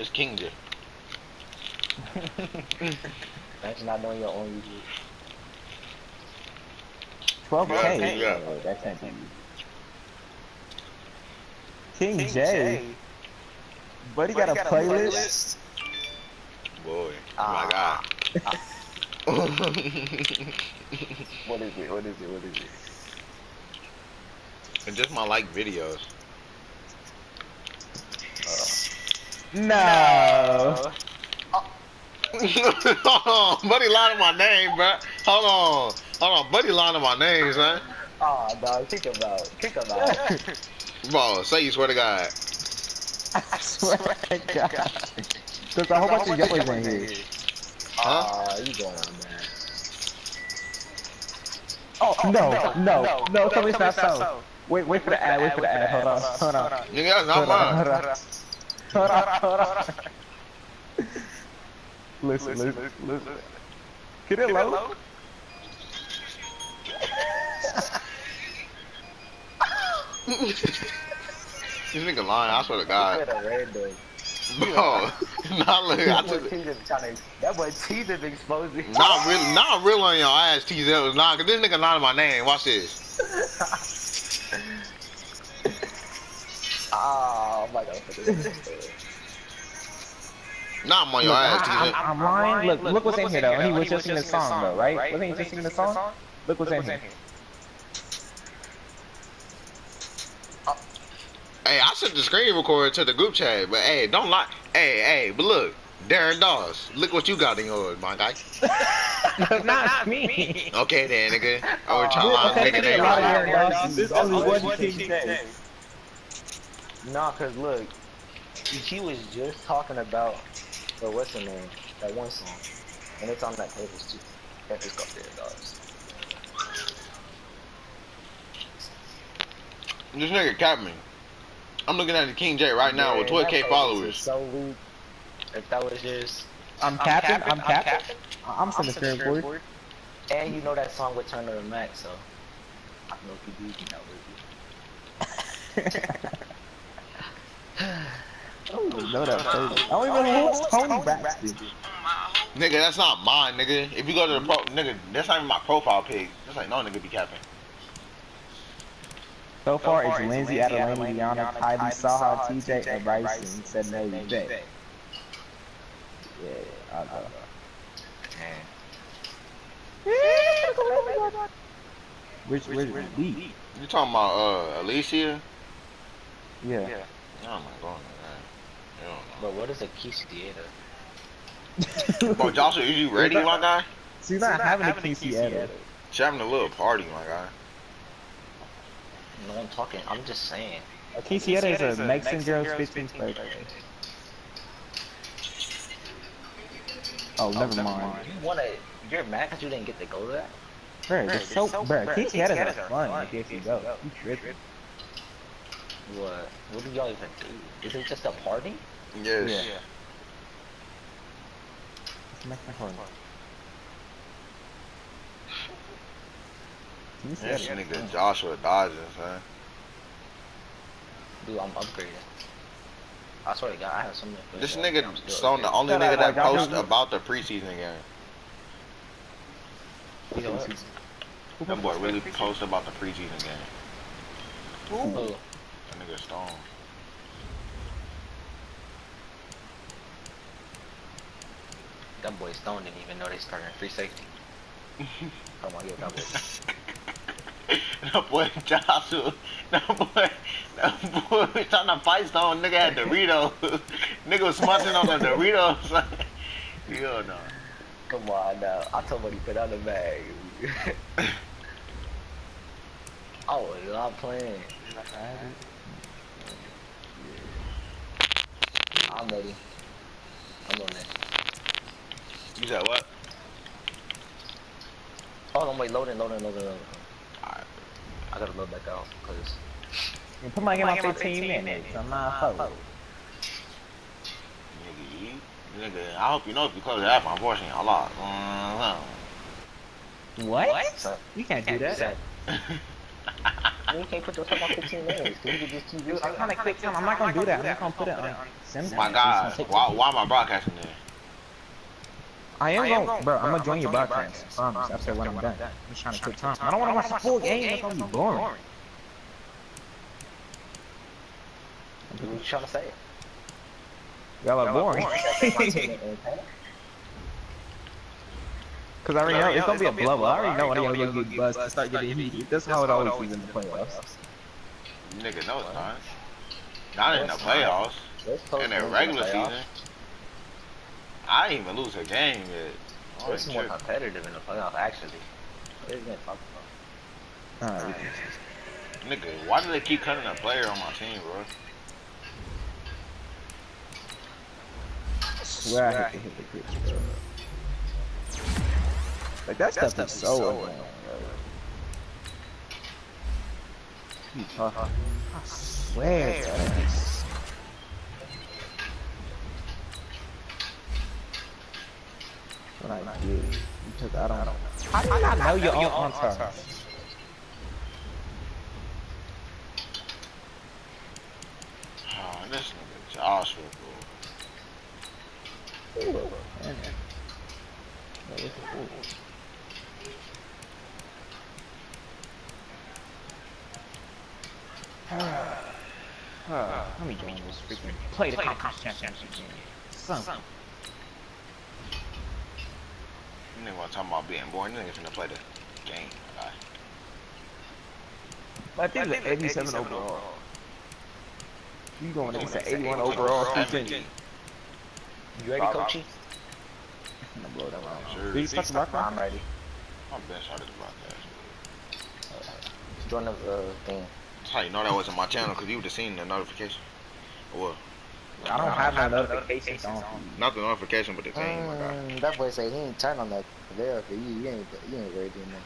It's King J. Imagine not knowing your own YouTube. 12K? Yeah. Oh, that can't be you. King J? Buddy got a playlist? Boy. Oh my god. What is it? What is it? What is it? And just my like videos. No. Hold on, buddy lying on my name, bro. Hold on, buddy lying on my name, son. Oh, dog, kick him out. Kick him out. Bro, say you swear to God. I swear to God. There's a whole bunch of yellows in here. Huh? You going on, man. Oh, no, tell me it's not so. Wait for the ad, hold on. Nigga, that's not mine. Hold on. Listen. Get it low. This nigga lying, I swear to God. Bro, not look. That boy teasing exposing. Not real on your ass, teaser. Nah, cause this nigga lying on my name. Watch this. Oh my God. Nah, I'm on your ass, teaser. I'm lying. Look what's in here though. He was just singing the song though, right? Wasn't he just singing the song? Look what's in here. Hey, I sent the screen recorder to the group chat, but hey, don't lie. Hey, but look, Darren Dawes, look what you got in yours, my guy. Not me. Okay then, nigga. I was trying to lie on nigga name right. There's only one King J. Nah, cause look, he was just talking about what's the name? That one song, and it's on that playlist too. That just got there, dogs. This nigga capped me. I'm looking at the King J right now with 12K followers. So weak. If that was just, I'm capping. I'm sending screen for you. and you know that song with Turner and Mac, so I know if you do, you know I don't even know that person. I don't even know who's Tony Braxton. Nigga, that's not mine, nigga. If you go to the nigga, that's not even my profile pic. That's like, no nigga be capping. So far, it's Lindsay, Adeline, Liana, Kylie, Saha, TJ, and Bryson. Said no, you bet. Yeah, I'll go. Which beat? You talking about Alicia? Yeah. I'm not going to that. But what is a quisiera? Bro, Joshua, is you ready, my guy? She's not having a quisiera. She's having a little party, my guy. No, I'm just saying. A quisiera is a Mexican girl's 15th birthday. Oh, never mind. You're mad because you didn't get to go to that? Bro, quisieras are fun if you go. You tripping. What do y'all even do? Is it just a party? Yes. Yeah. It's Mexican party. This nigga Joshua dodging, son. Dude, I'm upgrading. I swear to God, I have some. This nigga Stone, the only nigga that posts about the preseason game. You know what? That boy really posts about the preseason game. Ooh. That nigga Stone. That boy Stone didn't even know they started in free safety. Come on, yo, that boy. That boy Joshua, that boy was trying to fight Stone. Nigga had Doritos. Nigga was munching on the Doritos. Yo, no. Come on now. I told him he put out the bag. Oh, you're not playing. I'm ready. I'm on it. You said what? Hold on, wait, loading. Alright. I gotta load back out, cause... Put my game on 15 minutes. I'm not following. Nigga, I hope you know if you close the app, unfortunately, I lost. What? You can't do that. You can't put yourself on 15 minutes. Cause you could just keep I'm trying to quick time. I'm not gonna do that. I'm not gonna put it on Sim. My God, why am I broadcasting there? I am going, bro. I'm gonna join your broadcast. Promise. After when I'm done. I'm just trying to quick time. I don't want to watch the full game. That's gonna be boring. What you trying to say? Y'all are boring. Cause I already know it's gonna be a blowout. I already know when y'all gonna get buzzed to start getting heated. That's how it always is in the playoffs. Nigga, no, it's not. Not in the playoffs. In the regular season. I ain't even lose a game yet. It's more competitive in the playoffs, actually. What are you gonna talk about? Alright. Nigga, why do they keep cutting a player on my team, bro? I swear I hate to hit the pitch, bro. Like that stuff is so annoying, bro. I swear, bro. What I did, because I don't. How do you not know your own on turn? Oh, this nigga Joshua, bro. Ooh, let me join this freaking play the conference championship game. Son. You nigga wanna talk about being boring, you nigga finna play the game, my guy. I think it's 87 overall. You going to say 81 overall? You ready, Coachy? I'm gonna blow that one. Sure. Did you touch the rock? I'm ready. I'm best started to broadcast. Join the thing. That's how you know that wasn't my channel, because you would have seen the notification. Or what? I don't have no notifications on. Not the notification, but the thing, my guy. That boy say he ain't turn on that there for you. You ain't ready doing that.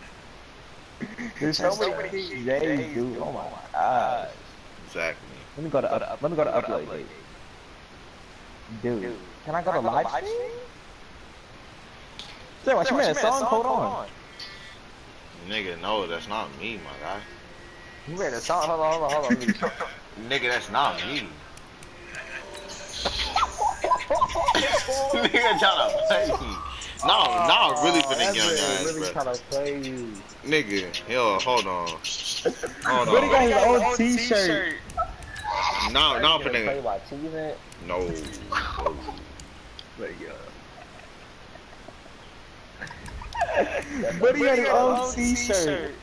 There's so many J's, dude. Oh my god. Exactly. Let me go to upload date. Dude, can I go to live stream? Say what you mean? A song? Hold on. Nigga, no, that's not me, my guy. You ready to song? Hold on. Nigga, that's not me. Nigga tryna play me. No, I'm really finna get on your ass, really bro. tryna play you. Nigga, yo, hold on. But he got his own t-shirt. No, I'm Play finna. by T-Event? No. But he got his own t-shirt.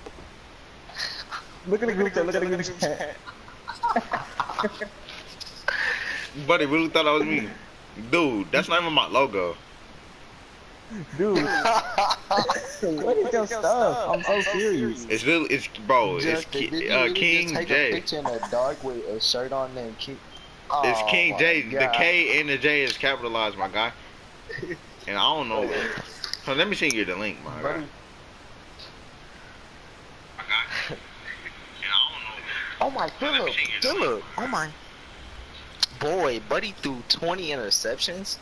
Look at the group chat. Buddy really thought that was me. Dude, that's not even my logo. Dude, what is your stuff? I'm so serious. It's King Take J. a picture in the dark with a shirt on named King. It's King J. God. The K and the J is capitalized, my guy. And I don't know. So let me send you the link, my guy. Oh my, Phillip. Oh my. Boy, buddy threw 20 interceptions.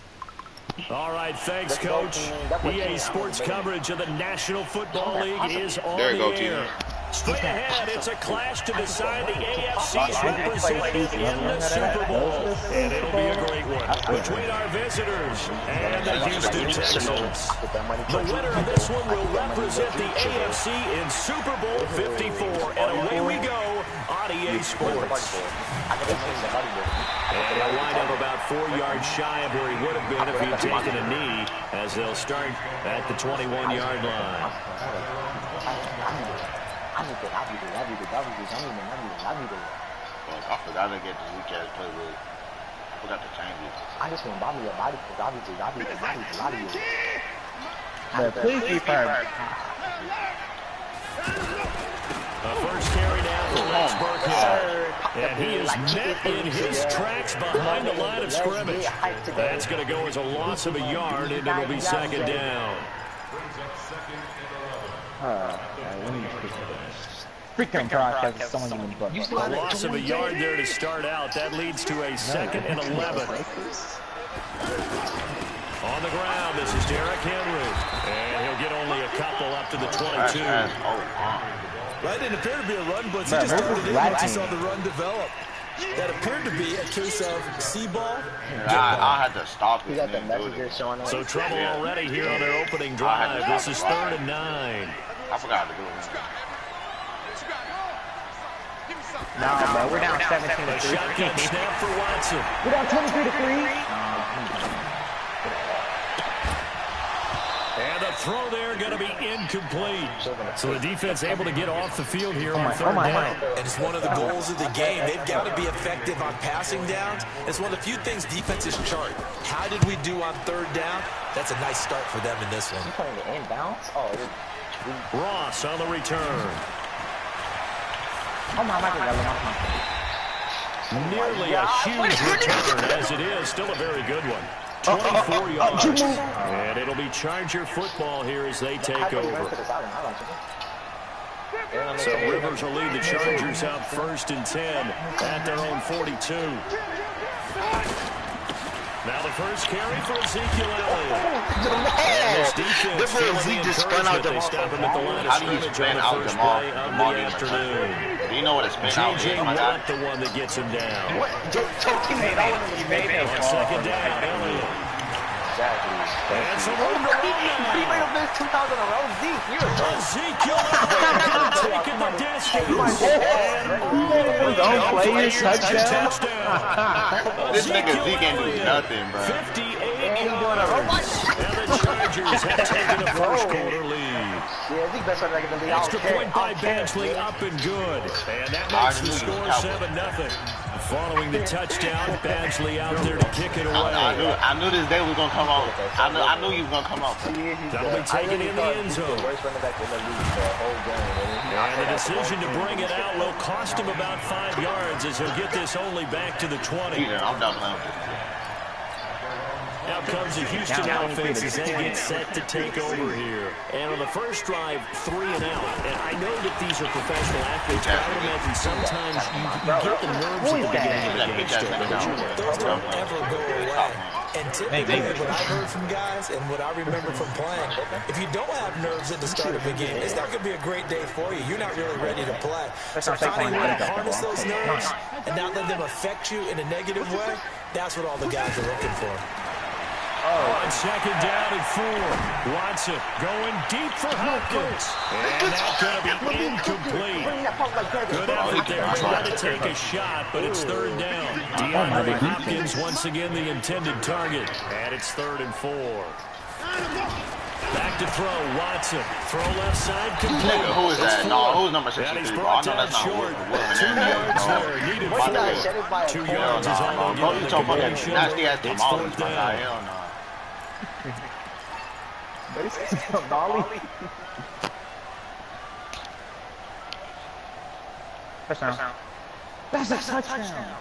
All right, thanks, Coach. EA Sports coverage of the National Football League is on the air. Straight ahead, it's a clash to decide the AFC's representative in the Super Bowl. And it'll be a great one between our visitors and the Houston Texans. The winner of this one will represent the AFC in Super Bowl 54. And away we go on EA Sports. And he'll wind up about 4 yards shy of where he would have been if he'd taken a knee, as they'll start at the 21-yard line. I forgot to get this weak ass play with. I forgot to change it. I just want to buy me a body because I need But please be firm. A first carry down for Rex Burkhead. And he is met in his tracks behind the line of scrimmage. That's going to go as a loss of a yard, and it'll be second down. Freaking broadcast is someone in the book. A loss of a yard there to start out. That leads to a 2nd and 11. On the ground, this is Derrick Henry. And he'll get only a couple up to the 22. Right? It appeared to be a run blitz. He just started in once he saw the run develop. That appeared to be a case of see ball. I had to stop it. got the messages showing up. So trouble already here on their opening drive. This is 3rd and 9. I forgot to do it. No, bro, we're down 17-3. Shotgun snap for Watson. We're down 23-3. And the throw there going to be incomplete. So the defense able to get off the field here on 3rd down. And it's one of the goals of the game. They've got to be effective on passing downs. It's one of the few things defenses chart. How did we do on 3rd down? That's a nice start for them in this one. You playing the inbounds? Oh, Ross on the return. Oh my God. Nearly a huge return as it is. Still a very good one. 24 yards. And it'll be Charger football here as they take over. So Rivers will lead the Chargers out 1st and 10 at their own 42. Now the first carry for Ezekiel Elliott. And this defense feels the encouragement. They stop him at the line of scrimmage on the first play of the afternoon. Do you know what it's been out J.J. Watt, the one that gets him down. On 2nd down, Elliott. And some room to run now. He made a miss 2,000 in a row. Zeke, you're a Ezekiel Elliott taking the distance. Touchdown. This nigga Zeke ain't doing nothing, bro. 58 yards. And the Chargers have taken a first-quarter lead. Yeah, Zeke best running back in the league. Extra point by Badgley up and good. And that makes the score 7-0. Following the touchdown, Badgley out there to kick it away. I knew this day was gonna come out. I knew you was gonna come out. That'll be taken in the end zone. And the decision to bring it out will cost him about 5 yards as he'll get this only back to the 20. I'm done playing with this. Now comes the Houston offense as they get set to take over here. And on the first drive, 3 and out. And I know that these are professional athletes, but I would imagine sometimes you get the nerves of the beginning of the game still. Those don't ever go away. And typically, what I've heard from guys and what I remember from playing, if you don't have nerves at the start of a game, it's not going to be a great day for you. You're not really ready to play. So finding a way to harness those nerves and not let them affect you in a negative way, that's what all the guys are looking for. On 2nd down and 4. Watson going deep for Hopkins. And that's going to be incomplete. Good effort there. Trying to take a shot, but it's 3rd down. DeAndre Hopkins once again the intended target. And it's 3rd and 4. Back to throw. Watson. Throw left side complete. Who is that? No, who's number 63? And he's brought down short. 2 yards there. Needed 4. 2 yards is all they'll get on the completion. It's 4th down. Hell no. Touchdown. That's a touchdown.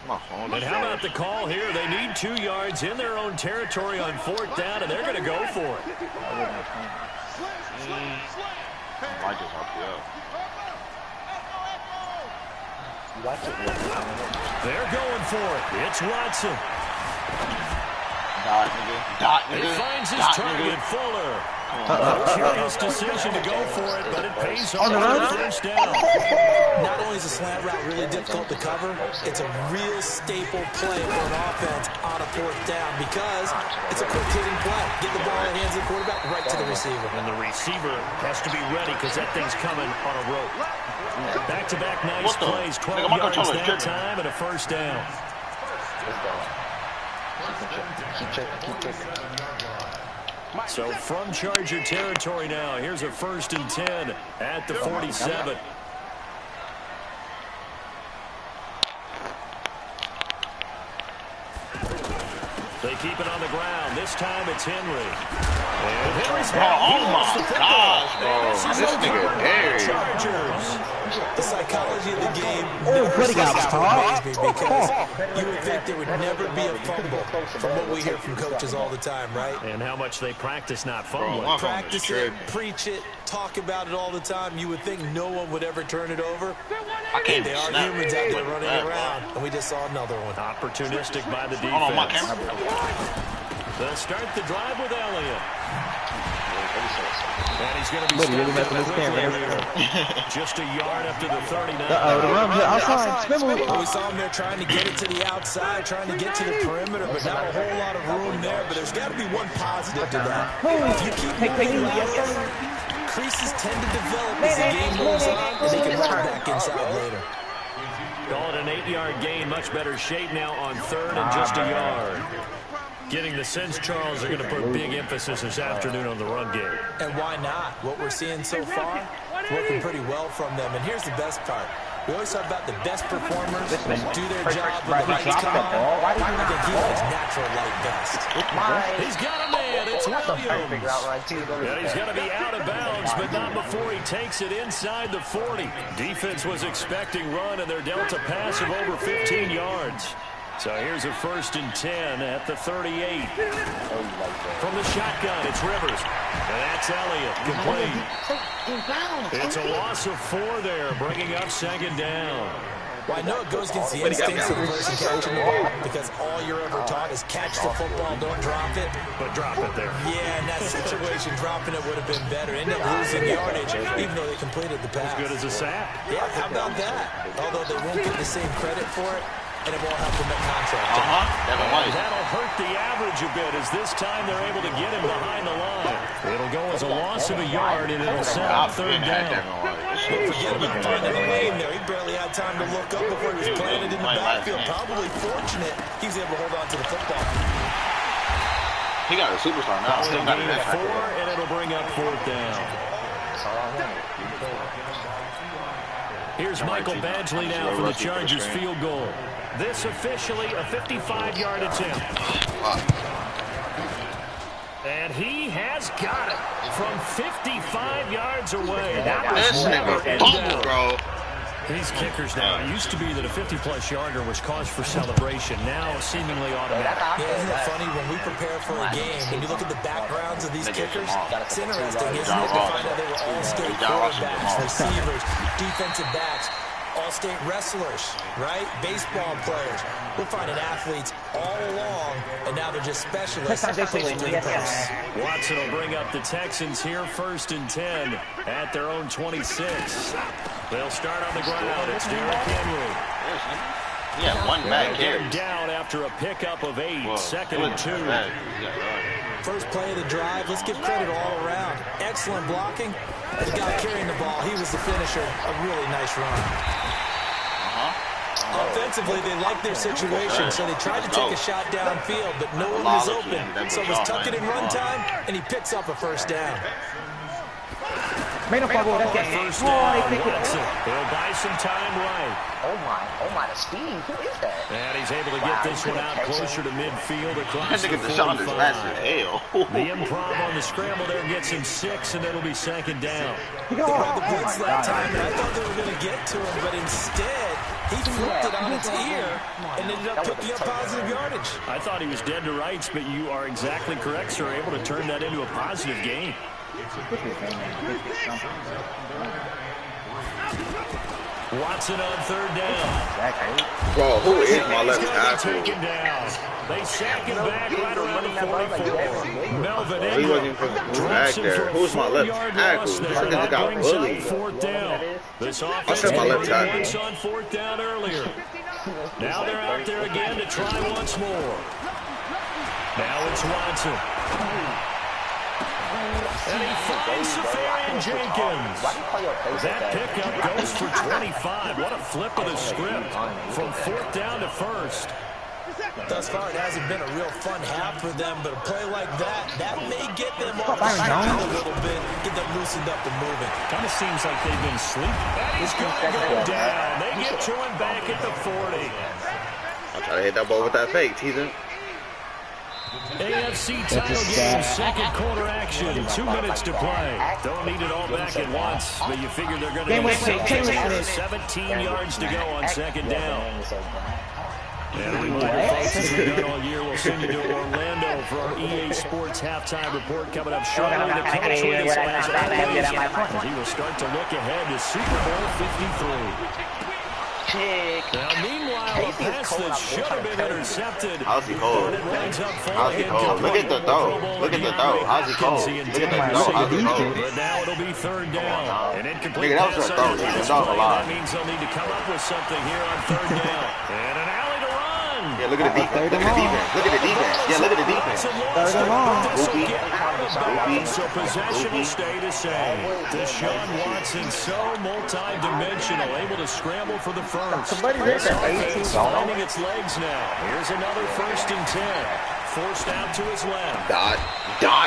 And how about the call here? They need 2 yards in their own territory on 4th down, and they're going to go for it. I just help you out. They're going for it. It's Watson. Dot, nigga. He finds his target, Fuller. Curious decision to go for it, but it pays off on the first down. Not only is the slant route really difficult to cover, it's a real staple play for an offense on a 4th down because it's a quick hitting play. Get the ball in the hands of the quarterback right to the receiver. And the receiver has to be ready because that thing's coming on a rope. Back-to-back nice plays, 12 yards that time and a first down. Keep checking. So from Charger territory now, here's a 1st and 10 at the 47. They keep it on the ground. This time it's Henry. And Henry's oh my gosh, bro. This nigga Harry. Chargers. The psychology of the game Pretty because you would think there would never be a fumble from what we hear from coaches all the time, right? And how much they practice not fumbling. Practice it, preach it, talk about it all the time. You would think no one would ever turn it over. They are humans out there running around, and we just saw another one. Opportunistic by the defense. Hold on, my camera. They'll start the drive with Elliott. And he's going to be just a yard up to the 39. Uh-oh, the rum's outside. We saw him there trying to get it to the outside, trying to get to the perimeter, but not a whole lot of room there. But there's got to be one positive to that. If you keep moving laterally, creases tend to develop as the game moves on, and they can run back inside later. Call it an 8-yard gain. Much better shape now on third and just a yard. Getting the sense Charles are going to put big emphasis this afternoon on the run game. And why not? What we're seeing so far, it's working pretty well from them. And here's the best part. We always talk about the best performers do their job when the lights come on. I think he was natural light best. He's got a man. It's Williams. And he's going to be out of bounds, but not before he takes it inside the 40. Defense was expecting run, and they're dealt a pass of over 15 yards. So here's a 1st and 10 at the 38. From the shotgun, it's Rivers. And that's Elliott, complete. It's a loss of 4 there, bringing up 2nd down. Well, I know it goes against the instincts of the person catching the ball because all you're ever taught is catch the football, don't drop it. But drop it there. Yeah, in that situation, dropping it would have been better. Ended up losing yardage, even though they completed the pass. As good as a sack. Yeah, how about that? Although they won't get the same credit for it. And it won't help them at contract. That'll hurt the average a bit as this time they're able to get him behind the line. It'll go as a loss of a yard, and it'll set up 3rd down. Forget about finding a lane there. He barely had time to look up before he was planted in the backfield. Probably fortunate he was able to hold on to the football. He got a superstar now. Still got a 4, and it'll bring up 4th down. Here's Michael Badgley now for the Chargers field goal. This officially a 55-yard attempt. And he has got it from 55 yards away. This nigga bumble, bro. These kickers now, it used to be that a 50-plus yarder was cause for celebration. Now seemingly automatic. Yeah, isn't it funny when we prepare for a game, when you look at the backgrounds of these kickers, it's interesting, isn't it, to find out they were all-state quarterbacks, receivers, defensive backs, all-state wrestlers, right? Baseball players. We're finding athletes all along, and now they're just specialists. Watson will bring up the Texans here 1st and 10 at their own 26. They'll start on the ground. It's Derrick Henry. Yeah, one back here. They're down after a pickup of 8. 2nd and 2. First play of the drive. Let's give credit all around. Excellent blocking. The guy carrying the ball, he was the finisher. A really nice run. Offensively, they liked their situation, so they tried to take a shot downfield, but no one was open. So it was tuck it in run time, and he picks up a 1st down. Made a fumble. That's game. They'll buy some time right. Oh my, the speed. Who is that? And he's able to get this one out closer to midfield across the 45. The improv on the scramble there gets him 6, and it'll be 2nd down. They had the blitz that time, and I thought they were going to get to him, but instead, he flipped it on its ear and ended up picking up positive yardage. I thought he was dead to rights, but you are exactly correct, sir. Able to turn that into a positive gain. Watson on 3rd down. Bro, who is my left tackle? They sack him back right around the 44. Melvin Ingram. He wasn't even back there. Who's my left tackle? This nigga got bullied. 4th down. This offense I said my left tackle. once on 4th down earlier. Now they're out there again to try once more. Now it's Watson. And he finds Safarian Jenkins. That pickup goes for 25. What a flip of the script from 4th down to 1st. Thus far, it hasn't been a real fun half for them, but a play like that may get them off the ground a little bit, get them loosened up and moving. Kind of seems like they've been sleeping. That is going to go down. They get to him back at the 40. I'll try to hit that ball with that fake, teasing. AFC title game, 2nd quarter action, 2 minutes to play. Don't need it all back at once, but you figure they're going to get 17 yards to go on 2nd down. And a reminder, folks, as we've done all year, we'll send you to Orlando for our EA Sports halftime report coming up shortly. The coach with us as always, he will start to look ahead to Super Bowl 53. chick. Now, meanwhile, a pass that should have been intercepted. How's he cold? How's he cold? Look at the throw. Look at the throw. How's he cold? Look at the throw. How's he cold? But now it'll be third down. An incomplete Nigga, that was a throw. He's a dog alive. That means they'll need to come up with something here on third down. And an alley to run. Yeah, look at the defense. Look at the defense. Look at the defense. Yeah, look at the defense. Third and long. So possession will stay the same. Deshaun Watson, so multi-dimensional, able to scramble for the first. Somebody read that 18 finding its legs now. Here's another 1st and 10. Forced out to his left. Dot,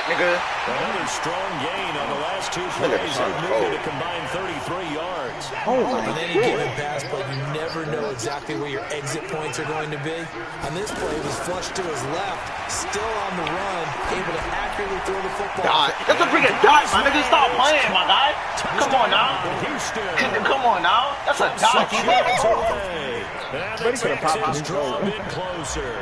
nigga. Another strong gain on the last 2 plays. They've moved to a combined 33 yards. Oh my God. On any given pass play, you never know exactly where your exit points are going to be. On this play, it was flushed to his left, still on the run, able to accurately throw the football. Dot. That's a freaking dot, my nigga. Stop playing, my guy. Come on now. Houston. Come on now. That's a dot. And the Texans draw a bit closer.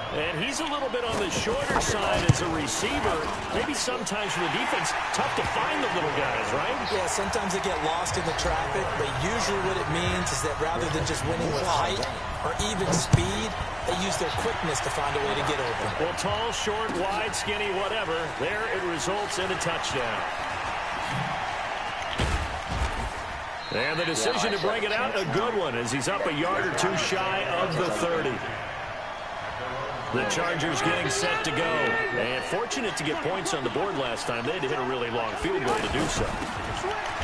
And he's a little bit on the shorter side as a receiver. Maybe sometimes for the defense, tough to find the little guys, right? Yeah, sometimes they get lost in the traffic, but usually what it means is that rather than just winning with height or even speed, they use their quickness to find a way to get open. Well, tall, short, wide, skinny, whatever, there it results in a touchdown. And the decision to bring it out, a good one, as he's up a yard or two shy of the 30. The Chargers getting set to go. And fortunate to get points on the board last time. They had to hit a really long field goal to do so.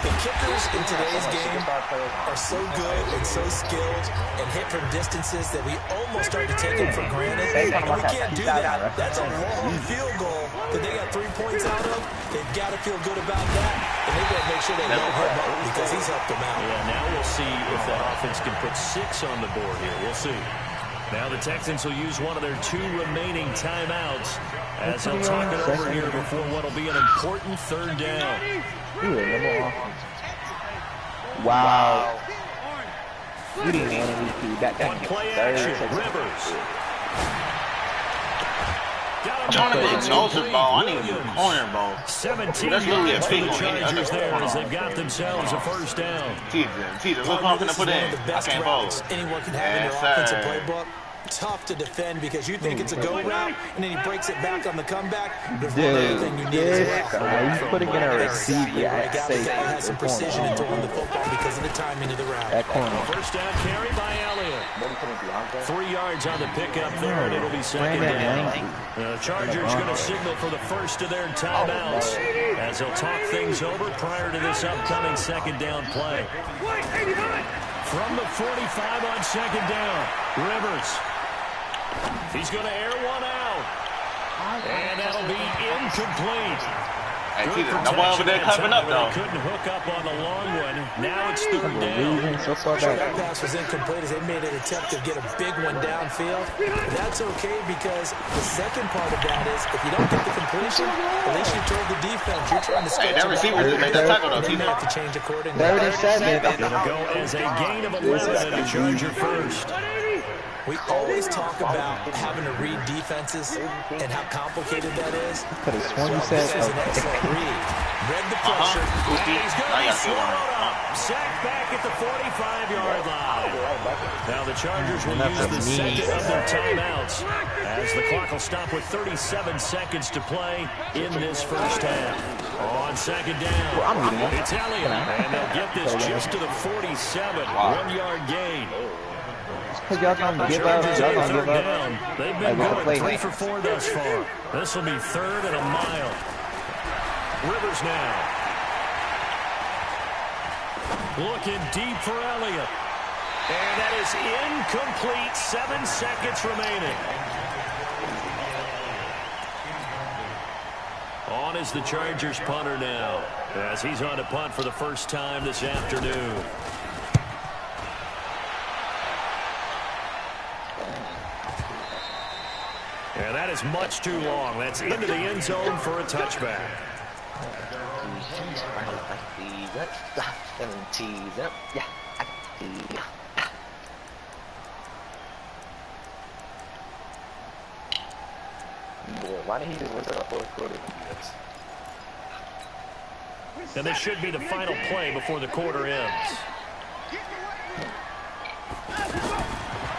The kickers in today's game are so good and so skilled and hit from distances that we almost start to take them for granted. And we can't do that. That's a long field goal that they got 3 points out of. They've got to feel good about that. And they've got to make sure they don't hit him up because he's helped them out. Yeah, now we'll see if the offense can put 6 on the board here. We'll see. Now the Texans will use one of their 2 remaining timeouts as they'll talk it over here before what will be an important third down. Wow. You didn't man that play action, Rivers. I'm trying to get explosive ball. I need a corner ball. 17 That's literally a yards for big the one. Chargers there as they've got themselves a first down. Teaser, look what I'm going to put in. I can't bowl. Anyone can have in their offensive playbook. Tough to defend because you think it's a go route, and then he breaks it back on the comeback. There's one other thing you need as well. He's putting in a receiver at safe. Has some precision in throwing the football because of the timing of the route. That corner. First down carry by Elliott. 3 yards on the pickup there, and it'll be second down. The Chargers going to signal for the first of their timeouts as they'll talk things over prior to this upcoming second down play. From the 45 on second down, Rivers. He's going to air one out. And that'll be incomplete. Hey, Teaser, no one over there clapping up, though. Couldn't hook up on the long one. Now it's third down. That pass was incomplete as they made an attempt to get a big one downfield. That's okay because the second part of that is if you don't get the completion, at least you told the defense you're trying to stretch that receiver just made that tackle, though, Teaser. to change accordingly. 37. It'll go as a gain of 11 and a Charger first. We always talk about having to read defenses and how complicated that is. Could have sworn you said This is an excellent read. Read the pressure. He's going to be swallowed up. Sacked back at the 45-yard line. Now the Chargers will use the second of their timeouts as the clock will stop with 37 seconds to play in this first half. On second down, it's Elliott, and they'll get this just to the 47. 1-yard gain. Because y'all gonna give up. Y'all gonna give up. They've been going 3 for 4 thus far. This will be third and a mile. Rivers now. Looking deep for Elliott. And that is incomplete. 7 seconds remaining. On is the Chargers punter now, as he's on to punt for the first time this afternoon. And that is much too long. That's into the end zone for a touchback. Why did he just went to the fourth quarter? And this should be the final play before the quarter ends.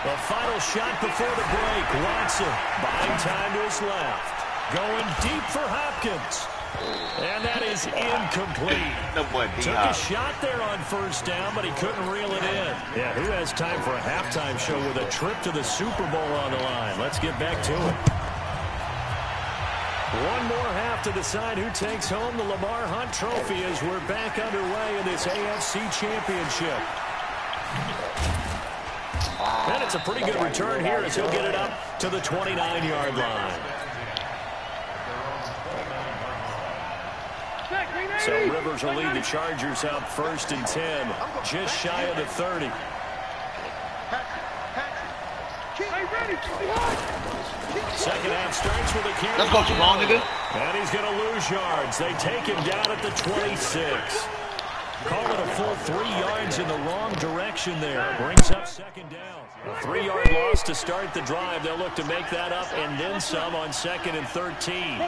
The final shot before the break. Watson buying time to his left. Going deep for Hopkins. And that is incomplete. Took a shot there on first down, but he couldn't reel it in. Yeah, who has time for a halftime show with a trip to the Super Bowl on the line? Let's get back to it. One more half to decide who takes home the Lamar Hunt Trophy as we're back underway in this AFC Championship. And it's a pretty good return here as he'll get it up to the 29-yard line. So Rivers will lead the Chargers out 1st and 10, just shy of the 30. Second half starts with a carry. Let's go, Javon, nigga. And he's going to lose yards. They take him down at the 26. Call it a full 3 yards in the wrong direction there. Brings up second down. A 3-yard loss to start the drive. They'll look to make that up and then some on 2nd and 13.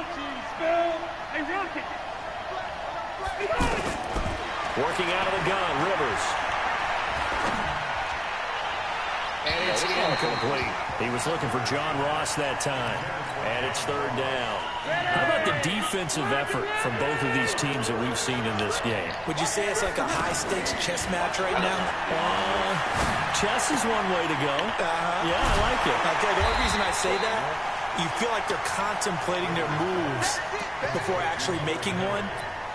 Working out of the gun, Rivers. And it's incomplete. He was looking for John Ross that time. And it's 3rd down. How about the defensive effort from both of these teams that we've seen in this game? Would you say it's like a high-stakes chess match right now? Chess is one way to go. Yeah, I like it. Okay, the only reason I say that, you feel like they're contemplating their moves before actually making one,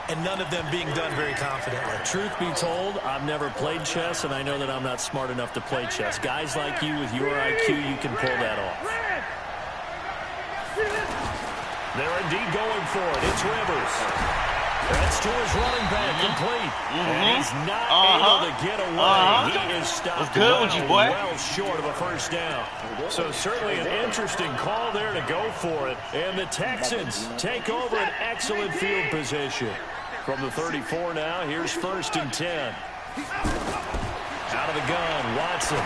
and none of them being done very confidently. Truth be told, I've never played chess, and I know that I'm not smart enough to play chess. Guys like you with your IQ, you can pull that off. They're indeed going for it. It's Rivers. That's to his running back, complete. And he's not able to get away. He is stopped well short of a first down. So certainly an interesting call there to go for it. And the Texans take over an excellent field position. From the 34 now, here's 1st and 10. Out of the gun, Watson.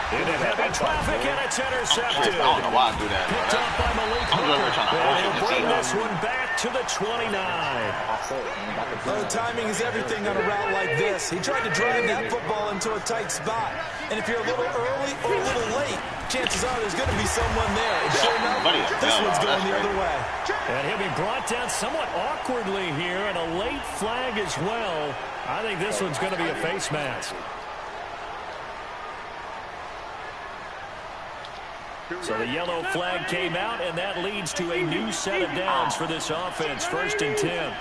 Into heavy traffic, and it's intercepted. I don't know why I do that. Picked up by Malik Hooker. And he'll bring this one back to the 29. Oh, timing is everything on a route like this. He tried to drive that football into a tight spot. And if you're a little early or a little late, chances are there's going to be someone there. And sure enough, this one's going the other way. And he'll be brought down somewhat awkwardly here, and a late flag as well. I think this one's going to be a face mask. So the yellow flag came out, and that leads to a new set of downs for this offense. 1st and 10.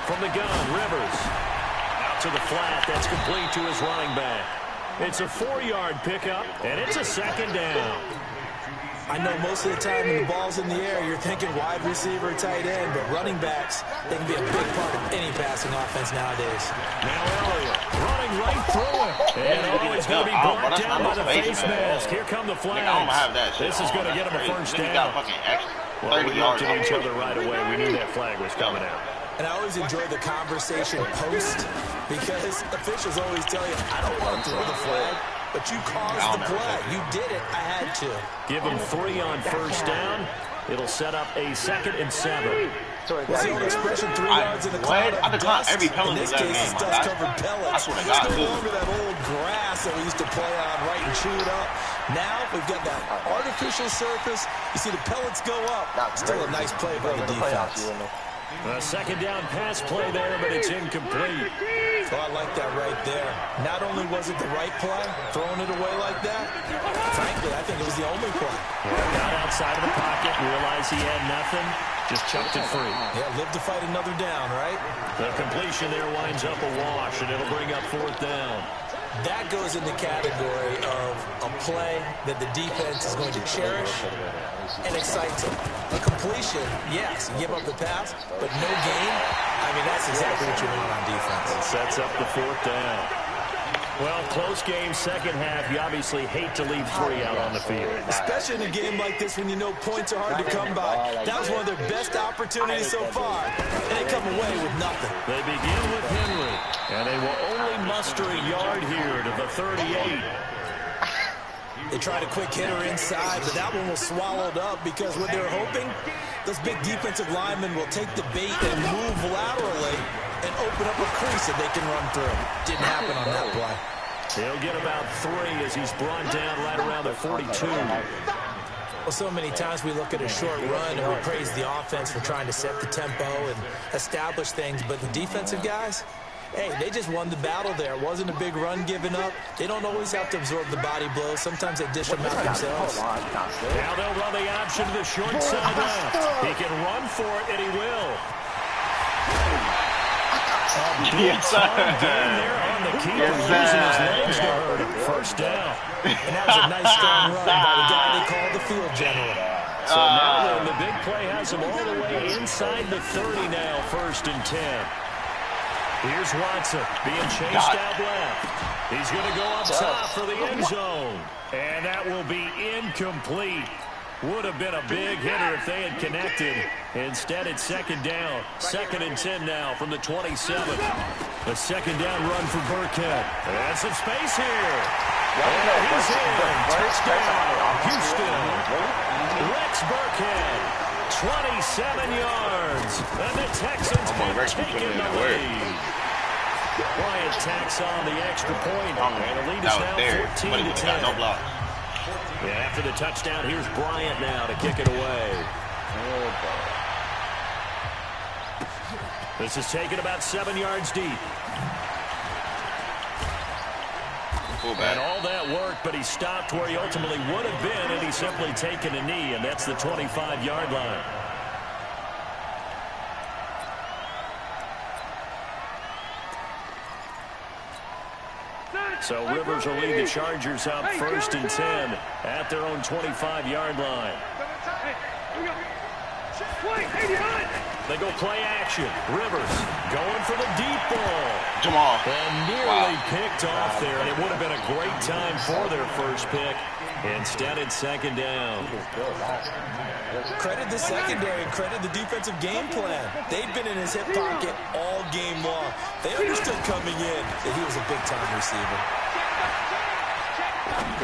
From the gun, Rivers. Out to the flat. That's complete to his running back. It's a 4-yard pickup, and it's a 2nd down. I know most of the time when the ball's in the air, you're thinking wide receiver, tight end, but running backs, they can be a big part of any passing offense nowadays. Now Elliott running right through him. And he's going to be brought down by the face mask. Here come the flags. This is going to get him a first down. Well, we looked at each other right away. We knew that flag was coming out. And I always enjoy the conversation post because officials always tell you, I don't want to throw the flag. But you caused the play. You did it. I had to. Give him 3 on first down. It'll set up a 2nd and 7. What's the old expression, 3 yards in the cloud of dust? Every in this case, it's dust-covered pellets. I It's no longer that old grass that we used to play on, right, and chew it up. Now we've got that artificial surface. You see the pellets go up. Still a nice play by the defense. A 2nd down pass play there, but it's incomplete. So I like that right there. Not only was it the right play, throwing it away like that, frankly, I think it was the only play. Got outside of the pocket, realized he had nothing, just chucked it free. Yeah, live to fight another down, right? The completion there winds up a wash, and it'll bring up 4th down. That goes in the category of a play that the defense is going to cherish and excites them. A completion, yes, you give up the pass, but no gain. I mean, that's exactly what you want on defense. It sets up the 4th down. Well, close game, second half. You obviously hate to leave 3 out on the field. Especially in a game like this when you know points are hard to come by. That was one of their best opportunities so far, and they come away with nothing. They begin with Henry, and they will only muster a yard here to the 38. They tried a quick hitter inside, but that one was swallowed up because what they're hoping, those big defensive linemen will take the bait and move laterally and open up a crease that they can run through. Didn't happen on that play. He'll get about 3 as he's brought down right around the 42. Well, so many times we look at a short run and we praise the offense for trying to set the tempo and establish things, but the defensive guys, hey, they just won the battle there. It wasn't a big run given up. They don't always have to absorb the body blows. Sometimes they dish them out themselves. Now they'll run the option to the short side left. He can run for it, and he will. Yes, sir. There on the keeper, using his legs to hurt him. First down. And that was a nice strong run by the guy they called the field general. So now the big play has him all the way inside the 30 now, 1st and 10. Here's Watson being chased out left. He's going to go up top for the end zone. And that will be incomplete. Would have been a big hitter if they had connected. Instead, it's 2nd down. 2nd and 10 now from the 27. The 2nd down run for Burkhead. And some space here. And he's in. Touchdown, Houston. Rex Burkhead, 27 yards. And the Texans have taken the lead. Bryant tacks on the extra point. And the lead is now 14-10. No block. Yeah, after the touchdown, here's Bryant now to kick it away. This is taken about 7 yards deep. And all that work, but he stopped where he ultimately would have been, and he's simply taken a knee, and that's the 25-yard line. So Rivers will lead the Chargers up 1st and 10 at their own 25-yard line. They go play action. Rivers going for the deep ball. Come on. And nearly picked off there, and it would have been a great time for their first pick. Instead, it's 2nd down. Credit the secondary, credit the defensive game plan. They've been in his hip pocket all game long. They understood coming in that he was a big-time receiver.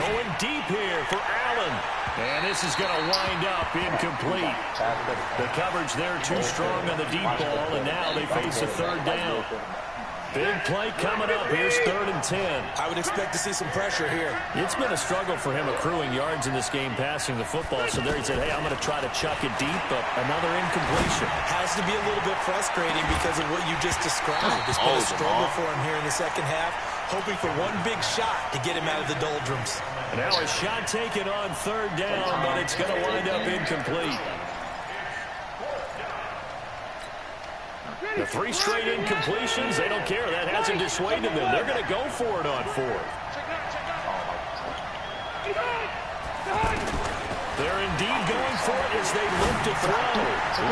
Going deep here for Allen. And this is going to wind up incomplete. The coverage there too strong on the deep ball, and now they face a 3rd down. Big play coming up. Here's 3rd and 10. I would expect to see some pressure here. It's been a struggle for him accruing yards in this game passing the football. So there he said, hey, I'm going to try to chuck it deep, but another incompletion. Has to be a little bit frustrating because of what you just described. It's been a struggle for him here in the 2nd half, hoping for one big shot to get him out of the doldrums. And now a shot taken on 3rd down, but it's going to wind up incomplete. The 3 straight incompletions, they don't care. That hasn't dissuaded them. They're going to go for it on 4th. They're indeed going for it as they look to throw.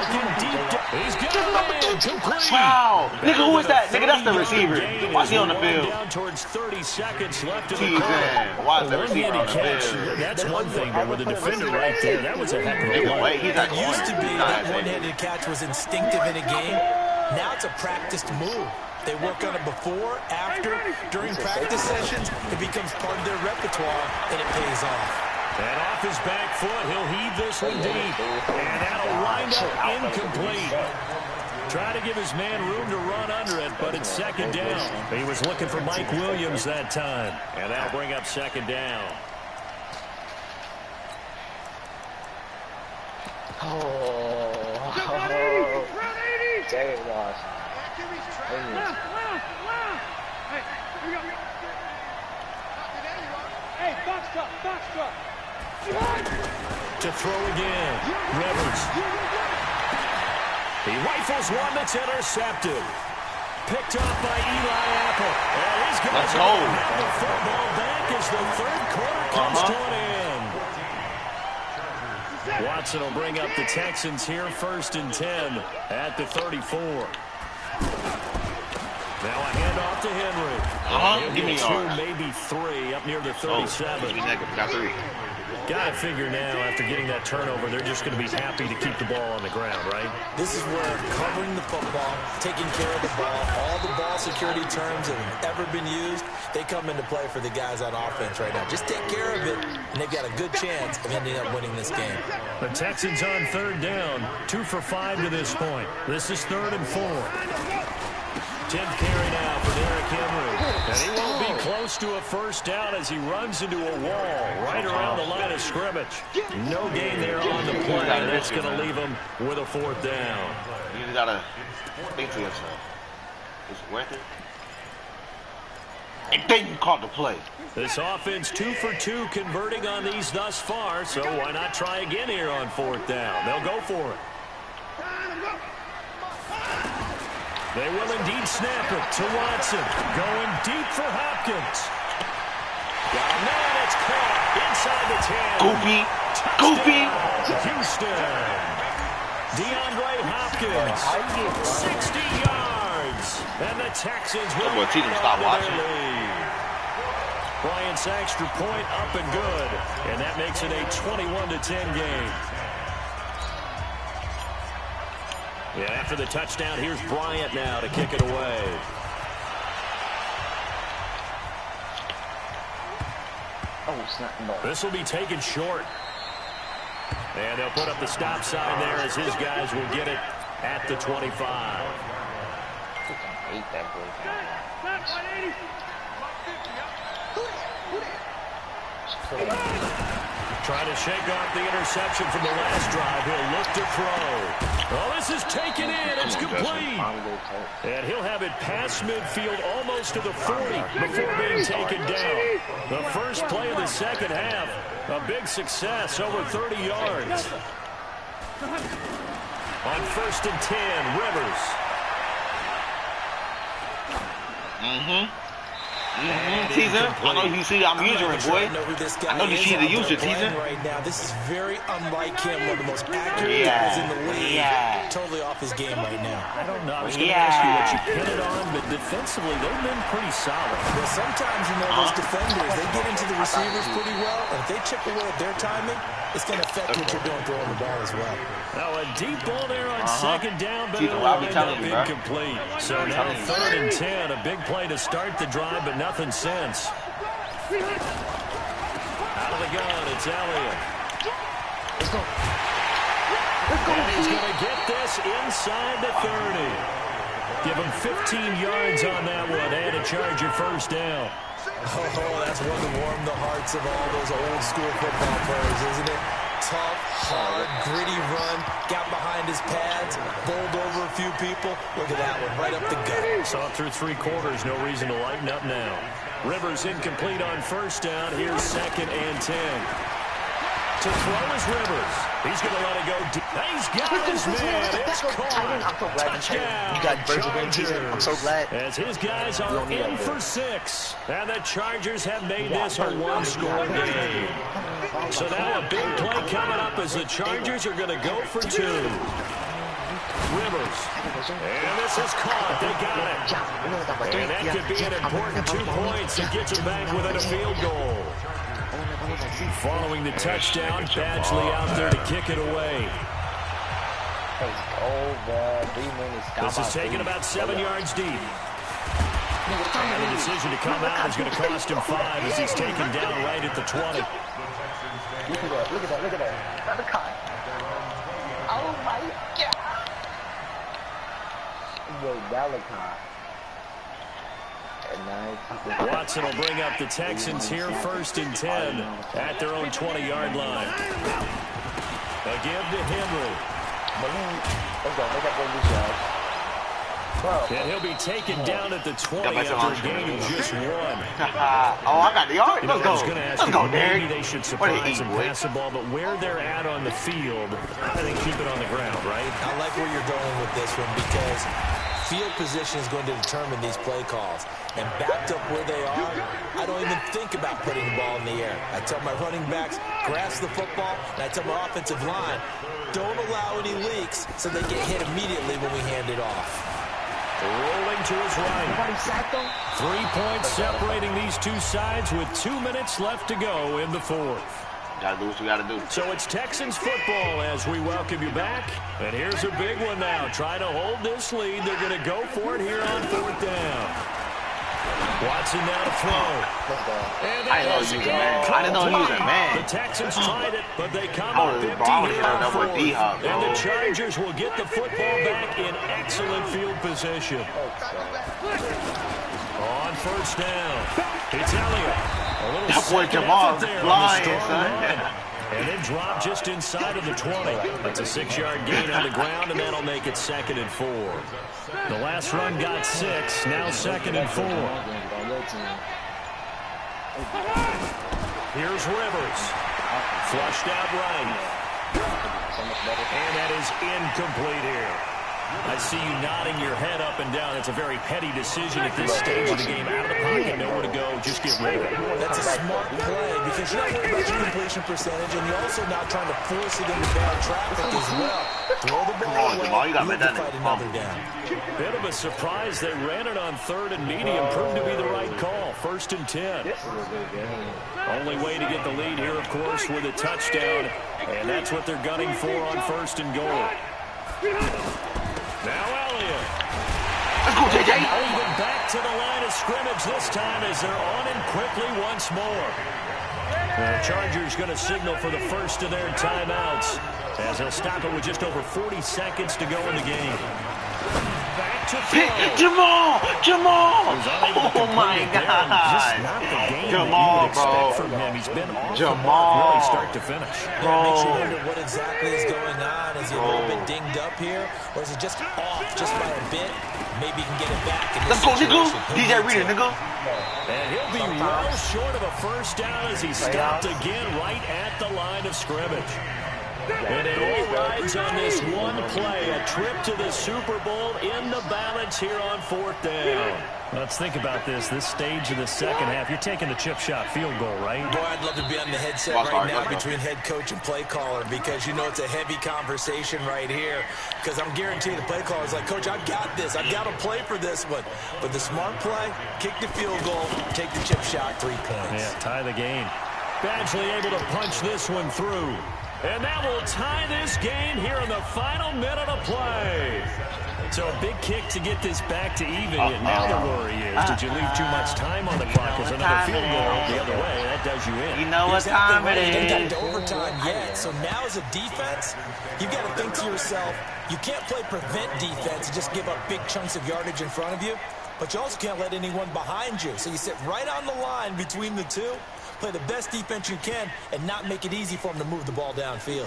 Looking deep. He's got it. Complete. Wow. Nigga, who is that? Nigga, that's the receiver. Why is he on the field? Down towards 30 seconds left in the Jesus. quarter. Why is the receiver on the field? That's one thing, but with the defender right there, that was a heck of a play. He's not It used to be that one-handed catch was instinctive in a game. Now it's a practiced move. They work on it before, after, during practice sessions. It becomes part of their repertoire, and it pays off. And off his back foot, he'll heave this one deep. And that'll wind up incomplete. Try to give his man room to run under it, but it's 2nd down. He was looking for Mike Williams that time. And that'll bring up 2nd down. Dang gosh. Hey, box truck. To throw again. Rivers. He rifles one that's intercepted. Picked up by Eli Apple. And he's going to have the football back as the 3rd quarter comes to an end. Watson will bring up the Texans here 1st and 10 at the 34. Now a handoff to Henry. Give me 2, maybe 3 up near the 37. Got 3. Got to figure now, after getting that turnover, they're just going to be happy to keep the ball on the ground, right? This is where covering the football, taking care of the ball, all the ball security terms that have ever been used, they come into play for the guys on offense right now. Just take care of it, and they've got a good chance of ending up winning this game. The Texans on 3rd down, 2 for 5 to this point. This is 3rd and 4. 10th carry now for Derrick Henry. And he won't be close to a first down as he runs into a wall right around the line of scrimmage. No gain there on the play, and that's going to leave him with a fourth down. You just got to think to yourself, is it worth it? And then you caught the play. This offense 2 for 2 converting on these thus far, so why not try again here on fourth down? They'll go for it. They will indeed snap it to Watson. Going deep for Hopkins. And then it's caught inside the 10. Goofy. Goofy. Houston. DeAndre Hopkins. 60 yards. And the Texans will stop watching. Bryant's extra point up and good. And that makes it a 21-10 game. Yeah, after the touchdown, here's Bryant now to kick it away. Oh, snap. No. This will be taken short. And they'll put up the stop sign there as his guys will get it at the 25. I hate that boy. Trying to shake off the interception from the last drive. He'll look to throw. Oh, this is taken in. It's complete. And he'll have it past midfield almost to the 40 before being taken down. The first play of the second half. A big success, over 30 yards. On 1st and 10, Rivers. Teaser, I know you see I'm using it, boy. I know you see the user, Teaser. Right now, this is very unlike him, one of the most accurate guys in the league. Totally off his game right now. I don't know. I was going to ask you what you pin it on, but defensively, they've been pretty solid. Well, sometimes, you know, those defenders, they get into the receivers pretty well, and if they chip away at their timing, it's going to affect what you're doing throwing the ball as well. Now, a deep ball there on second down, but it'll wind up incomplete. So now 3rd and 10, a big play to start the drive, but nothing since. Out of the gun, it's Elliott. Let's go. And he's going to get this inside the 30. Give him 15 yards on that one and a Charger first down. Oh, that's one to warm the hearts of all those old school football players, isn't it? Tough, hard, gritty run, got behind his pads, bowled over a few people. Look at that one, right up the gut. Saw through 3 quarters, no reason to lighten up now. Rivers incomplete on first down. Here's 2nd and 10. To throw is Rivers. He's going to let it go deep. He's got his man. It's caught. Touchdown. You got Chargers. I'm so glad. As his guys are in for 6. And the Chargers have made this a 1-score game. So now a big play coming up as the Chargers are going to go for 2. Rivers. And this is caught. They got it. And that could be an important 2 points that gets them back within a field goal. Following the touchdown, Badgley out there to kick it away. This is taken about 7 yards deep. And the decision to come out is going to cost him 5 as he's taken down right at the 20. Look at that, look at that, look at that. Another cut. Oh my God. Yo, Malachi. Watson will bring up the Texans here 1st and 10 at their own 20-yard line. A give to Henry. And he'll be taken down at the 20 after a gain of just 1. Oh, I got the yard. Let's go. Let's go, Derek. Maybe they should surprise and pass the ball, but where they're at on the field, I think keep it on the ground, right? I like where you're going with this one because field position is going to determine these play calls. And backed up where they are, I don't even think about putting the ball in the air. I tell my running backs, grasp the football, and I tell my offensive line, don't allow any leaks so they get hit immediately when we hand it off. Rolling to his right. 3 points separating these two sides with 2 minutes left to go in the 4th. Gotta do what you gotta do. So it's Texans football as we welcome you back. And here's a big one now. Trying to hold this lead. They're going to go for it here on 4th down. Watson now to throw. I didn't know he was a man. I didn't know he was a man. The Texans tried it, but they come up empty here on 4th. And the Chargers will get the football back in excellent field position. On first down. It's Elliott. A little That boy second Jamal effort there on the flying, strong son. run. And then drop just inside of the 20. That's a 6-yard gain on the ground, and that'll make it 2nd and 4. The last run got 6, now 2nd and 4. Here's Rivers. Flushed out right. And that is incomplete here. I see you nodding your head up and down. It's a very petty decision at this stage of the game. Out of the pocket, nowhere to go, just get rid of it. That's a smart play because you're not worried about your completion percentage, and you're also not trying to force it into bad traffic as well. Throw the ball away, Jamal, you got you'll fight another down. Bit of a surprise. They ran it on 3rd and medium. Proved to be the right call. 1st and 10. Only way to get the lead here, of course, with a touchdown. And that's what they're gunning for on 1st and goal. Now Elliott. Let's go, JJ. Moving back to the line of scrimmage this time as they're on him quickly once more. The Chargers going to signal for the first of their timeouts as they'll stop it with just over 40 seconds to go in the game. Back to throw. Jamal! Oh my God! Jamal, bro. From him. He's been off Jamal. really start to finish. Yeah, it makes you wonder what exactly is going on. Is he a little bit dinged up here, or is it just off just by a bit? Maybe he can get it back. Let's go, nigga. DJ Reader, nigga. And he'll be well short of a first down as he stopped again right at the line of scrimmage. And it all rides on this one play, a trip to the Super Bowl in the balance here on 4th down. Let's think about this stage of the second half. You're taking the chip shot field goal, right? Boy, I'd love to be on the headset right now between head coach and play caller because you know it's a heavy conversation right here. Because I'm guaranteeing the play caller is like, Coach, I've got this. I've got to play for this one. But the smart play, kick the field goal, take the chip shot, 3 points. Yeah, tie the game. Badgley able to punch this one through. And that will tie this game here in the final minute of play. So a big kick to get this back to even. And now the worry is, did you leave too much time on the clock? Because another field goal the other way, that does you in. You know what time it You is. didn't get to overtime yet. So now as a defense, you've got to think to yourself, you can't play prevent defense and just give up big chunks of yardage in front of you. But you also can't let anyone behind you. So you sit right on the line between the two. Play the best defense you can and not make it easy for them to move the ball downfield.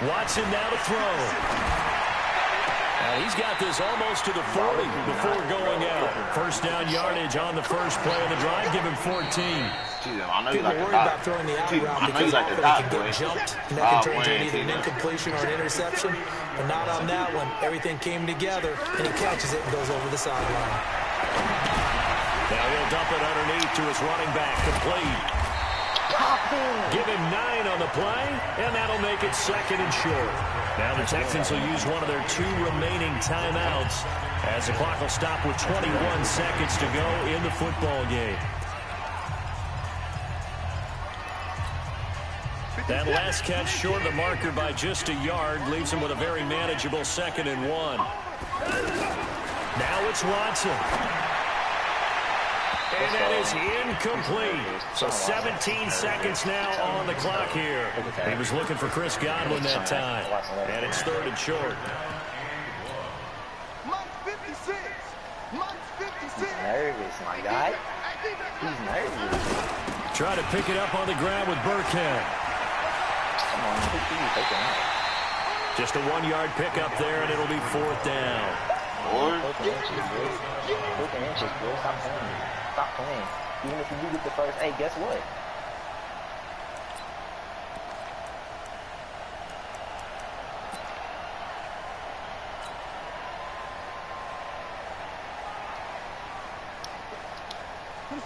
Watson now to throw. Now he's got this almost to the 40 before going out. First down yardage on the first play of the drive. Give him 14. I know you like People the worry about throwing the out route because like the often dot, it can boy. get jumped and that can turn into either an incompletion or an interception. But not on that one. Everything came together and he catches it and goes over the sideline. Now he'll dump it underneath to his running back, complete. Give him 9 on the play, and that'll make it 2nd and short. Now the Texans will use one of their 2 remaining timeouts as the clock will stop with 21 seconds to go in the football game. That last catch short of the marker by just a yard leaves him with a very manageable 2nd and 1. Now it's Watson. And that is incomplete. So 17 seconds now on the clock here. He was looking for Chris Godwin that time. And it's 3rd and short. He's nervous, my guy. He's nervous. Try to pick it up on the ground with Burkhead. Come on, take it out. Just a 1-yard pickup there, and it'll be 4th down. 4 inches, bro. 4 inches, bro. Stop playing. Stop playing. Even if you do get the first, hey, guess what?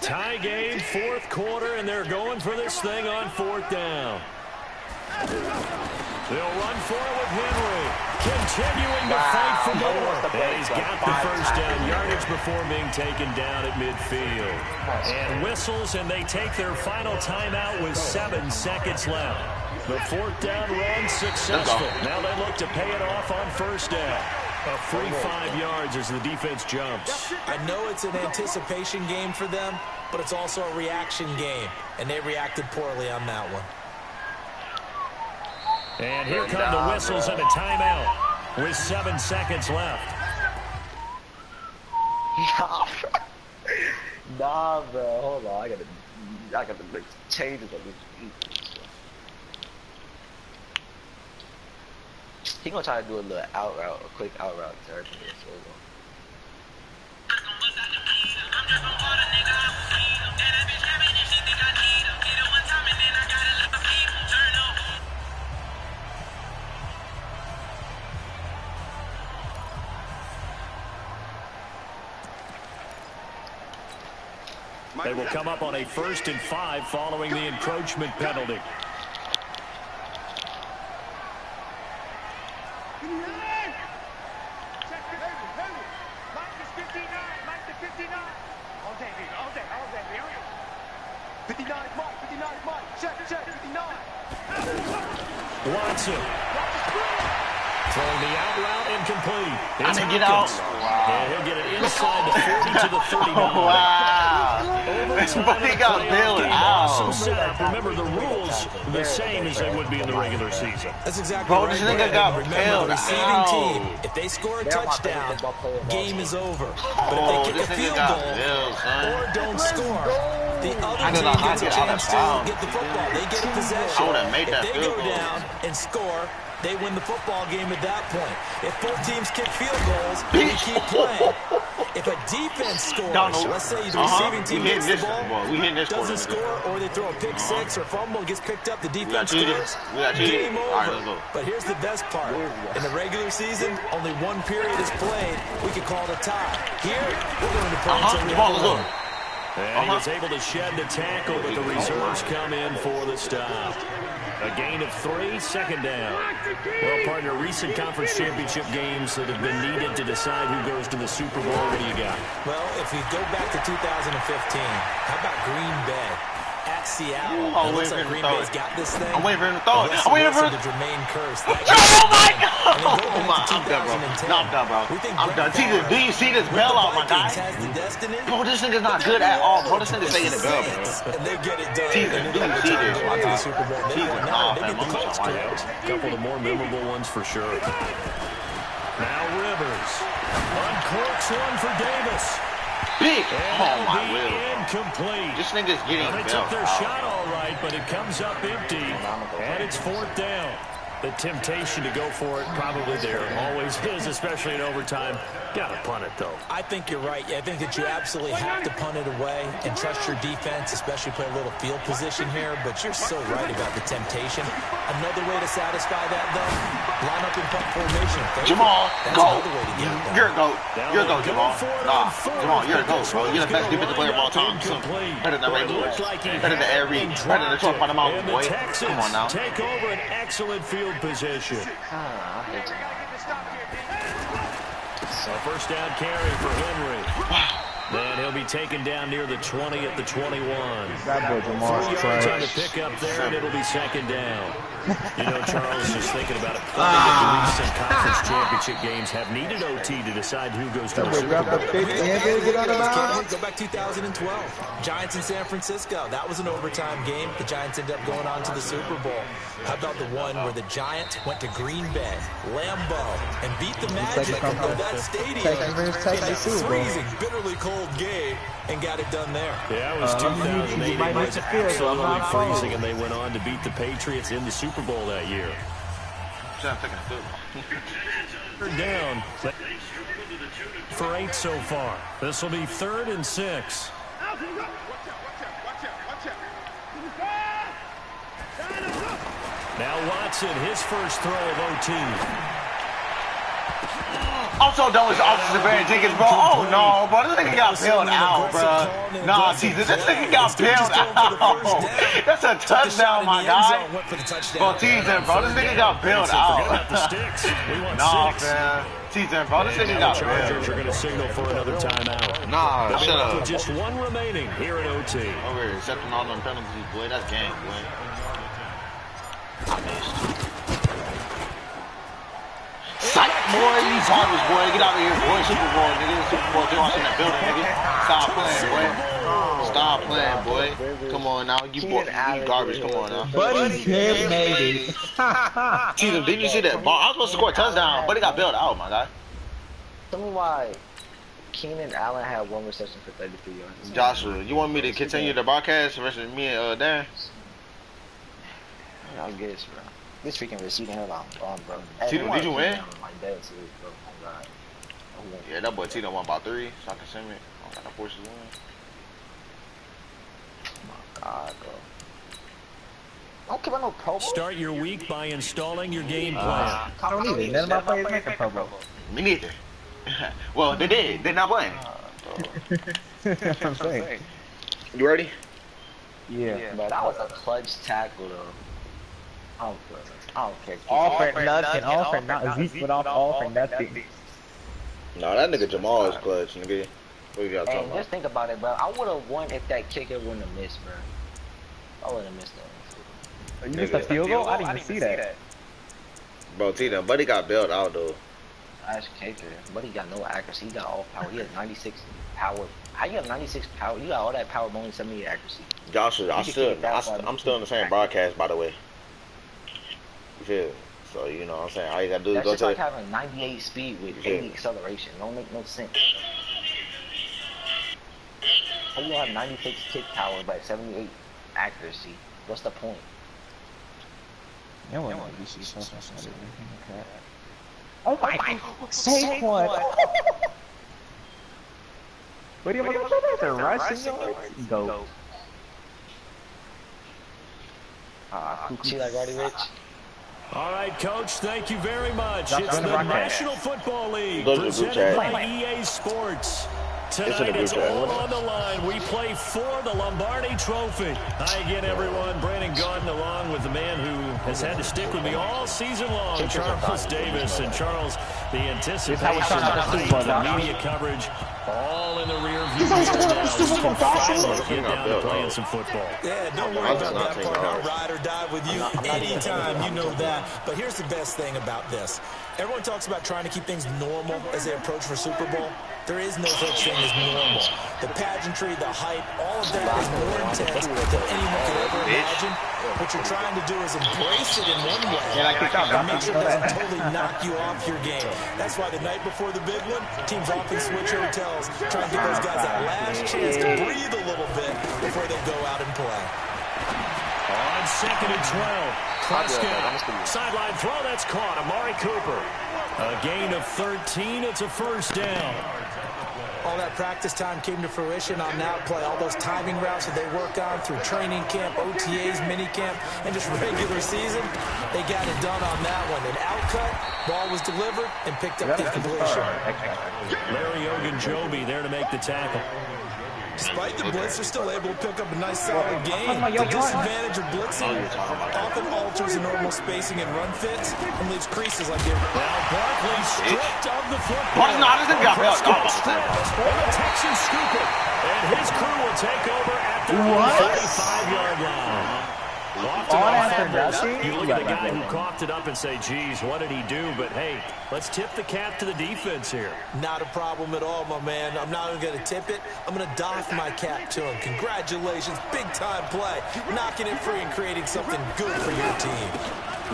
Tie game, 4th quarter, and they're going for this thing on 4th down. They'll run for it with Henry. Continuing to fight for more. And he's got the first down yardage before being taken down at midfield. And whistles, and they take their final timeout with 7 seconds left. The 4th down run successful. Now they look to pay it off on 1st down. A free 5 yards as the defense jumps. I know it's an anticipation game for them, but it's also a reaction game, and they reacted poorly on that one. And here come the whistles and a timeout. with 7 seconds left. Nah, bro. Hold on. I gotta make changes on this. He gonna try to do a little out route, a quick out route to everything. So They will come up on a 1st and 5 following the encroachment penalty. Watson. Throwing the out route incomplete. I didn't get out. Wow. And he'll get it inside the 40 to the 39. Wow. But he got bailed out. Remember, the rules the same as they would be in the regular season. That's exactly Bro, right. this nigga got Remember, bailed the receiving out. team, if they score a touchdown, game is over. But Oh, if they this kick a nigga field got goal bailed, son. or don't score, the I other don't know team how gets to a get out of chance to bounds. get the football. They get a possession. I would've made If that they field go goal. down and score, they win the football game at that point. If both teams kick field goals, they keep playing. If a defense scores, Donald. let's say the receiving team We gets hitting the this, ball, boy. We hitting this doesn't quarter. score, or they throw a pick six or fumble, gets picked up, the defense cheated. scores, We got cheated. game over. All right, let's go. But here's the best part. In the regular season, only one period is played. We could call it a tie. Here, we're going to play until we Come on, have let's go. one. And he was able to shed the tackle, but the reserves come in for the stop. A gain of 3, 2nd down. Well, partner, recent conference championship games that have been needed to decide who goes to the Super Bowl. What do you got? Well, if we go back to 2015, how about Green Bay at Seattle? I'm It looks waiting like for him Green to throw Bay's it. got this thing. I'm waiting for him to throw it. Russell I'm waiting for him Wilson, the Jermaine curse. Oh my God! I'm done, bro. No, I'm done, bro. I'm done. See this? Do you see this bailout, my guy? Bro, this nigga's not good at all, bro. This nigga's taking the bell, bro. And they get it done. Season, do you see this, my guy? Super Bowl. They Season, won nah, now. They fam. get the I'm Colts sorry. close. A couple of the more memorable ones for sure. Now Rivers uncorks one for Davis. Big. And Oh, that'll my be will. incomplete. This nigga's getting Well, they bailed took their out. shot all right, but it comes up empty, and it's 4th down. The temptation to go for it probably there. Always is, especially in overtime. Gotta punt it, though. I think you're right. I think that you absolutely have to punt it away and trust your defense, especially play a little field position here, but you're so right about the temptation. Another way to satisfy that, though, line up in punt formation. Jamal, That's go. another way to get it done. You're a GOAT. You're a GOAT, Jamal. Nah, Jamal, you're a GOAT, bro. You're the best defensive player of all time. So, better than Ray Lewis. Better than Ed Reed. Better than Trump on the mountain, boy. Come on now. Take over an excellent field position. A 1st down carry for Henry. Then he'll be taken down near the 20 at the 21. That boy Jamal's 3 yards on the trash. pickup there, and it'll be 2nd down. You know, Charles, just thinking about it, plenty of the recent conference championship games have needed OT to decide who goes to the Super Grab the Bowl. 50 and then get out of bounds. Go back 2012. Giants in San Francisco. That was an overtime game. The Giants ended up going on to the Super Bowl. How about the one where the Giants went to Green Bay, Lambeau, and beat the Magic of that stadium in that freezing, bitterly cold game and got it done there. Yeah, it was 2008. It was absolutely freezing, and they went on to beat the Patriots in the Super Bowl that year. I'm taking a football. Third down for 8 so far. This will be 3rd and 6. Now Watson, his first throw of OT. I'm so done with Officer Barry Jenkins, bro. Oh no, bro. This nigga got bailed out, bro. Nah, Jesus, this nigga got bailed out. That's a touchdown, my guy. Bro, teasing, bro. This nigga got bailed out. Nah, fam. Teasing, bro. This nigga got Chargers bailed. are going to signal for another timeout. Nah, shut up. With just 1 remaining here in OT. Over here, accepting all them penalties, boy. That's game, boy. I missed. Psych! boy. You garbage, boy. Get out of here, boy. Super Bowl, nigga. Super Bowl. They want in that building, nigga. Stop playing, boy. Stop playing, boy. Come on now. You garbage. Come on now. Buddy Hill made it. Didn't you see that ball? I was supposed to score a touchdown, but it got bailed out, my guy. Tell me why Keenan Allen had 1 reception for 33 yards. Joshua, you want me to continue the broadcast versus me and Dan? I guess, bro. This freaking receiving hell on, bro. Did you win? My dad too, bro. Oh God. Yeah, that boy T done won by 3, so I can send me. I got to force his win. Oh my God, bro. Don't give me no Pro Bowl. Start your week by installing your game plan. I don't either. None of my players make a Pro Bowl. Me neither. Well, they did. They're not playing. That's what I'm saying. You ready? Yeah, but that was a clutch tackle, though. I don't care. All for nothing. All for nothing. Zeke went off all for nothing. No, that nigga Jamal is clutch, nigga. What you got talking about? Just think about it, bro. I would have won if that kicker wouldn't have missed, bro. I would have missed that. You missed a field goal? I didn't even see that. Bro, T done, buddy got bailed out, though. Ash kicker, but he got no accuracy. He got all power. He has 96 power. How you have 96 power? You got all that power, but only 78 accuracy. Joshua, I'm still in the same broadcast, by the way. You feel? So you know what I'm saying? All you gotta do is That's go just to like having 98 speed with 80 acceleration. Don't make no sense. How you have 96 kick power but 78 accuracy? What's the point? Yeah, well, oh my God! Saquon! What do you want to do? The rushing yards? Go. See like Roddy Rich? All right, Coach, thank you very much. That's It's the National Football League presented by EA Sports. Tonight, it's all on the line. We play for the Lombardi Trophy. Hi again, everyone. Brandon Gordon along with the man who has had to stick with me all season long, Charles Davis. And Charles, the anticipation, the media coverage, all in the rear view. Get down to playing some football. Yeah, don't worry about that part. I'll ride or die with you anytime. You know that. But here's the best thing about this. Everyone talks about trying to keep things normal as they approach for Super Bowl. There is no such thing as normal. The pageantry, the hype, all of that is more intense than anyone could ever imagine. What you're trying to do is embrace it in one way and make sure it doesn't totally knock you off your game. That's why the night before the big one, teams often switch hotels, try and give those guys that last chance to breathe a little bit before they go out and play. On 2nd and 12, Prescott, sideline throw, that's caught. Amari Cooper. A gain of 13, it's a first down. All that practice time came to fruition on that play. All those timing routes that they work on through training camp, OTAs, mini camp, and just regular season, they got it done on that one. An outcut, ball was delivered, and picked up the completion. Larry Ogunjobi there to make the tackle. Despite the blitz, they're still able to pick up a nice solid game. The disadvantage of blitzing often alters the normal spacing and run fits and leaves creases like they're... Now Barkley stripped of the football. Barkley doesn't got bailed out. And the Texans scoop it. And his crew will take over at the 35-yard line. You look at the guy who coughed it up and say, geez, what did he do? But, hey, let's tip the cap to the defense here. Not a problem at all, my man. I'm not even going to tip it. I'm going to doff my cap to him. Congratulations. Big-time play. Knocking it free and creating something good for your team.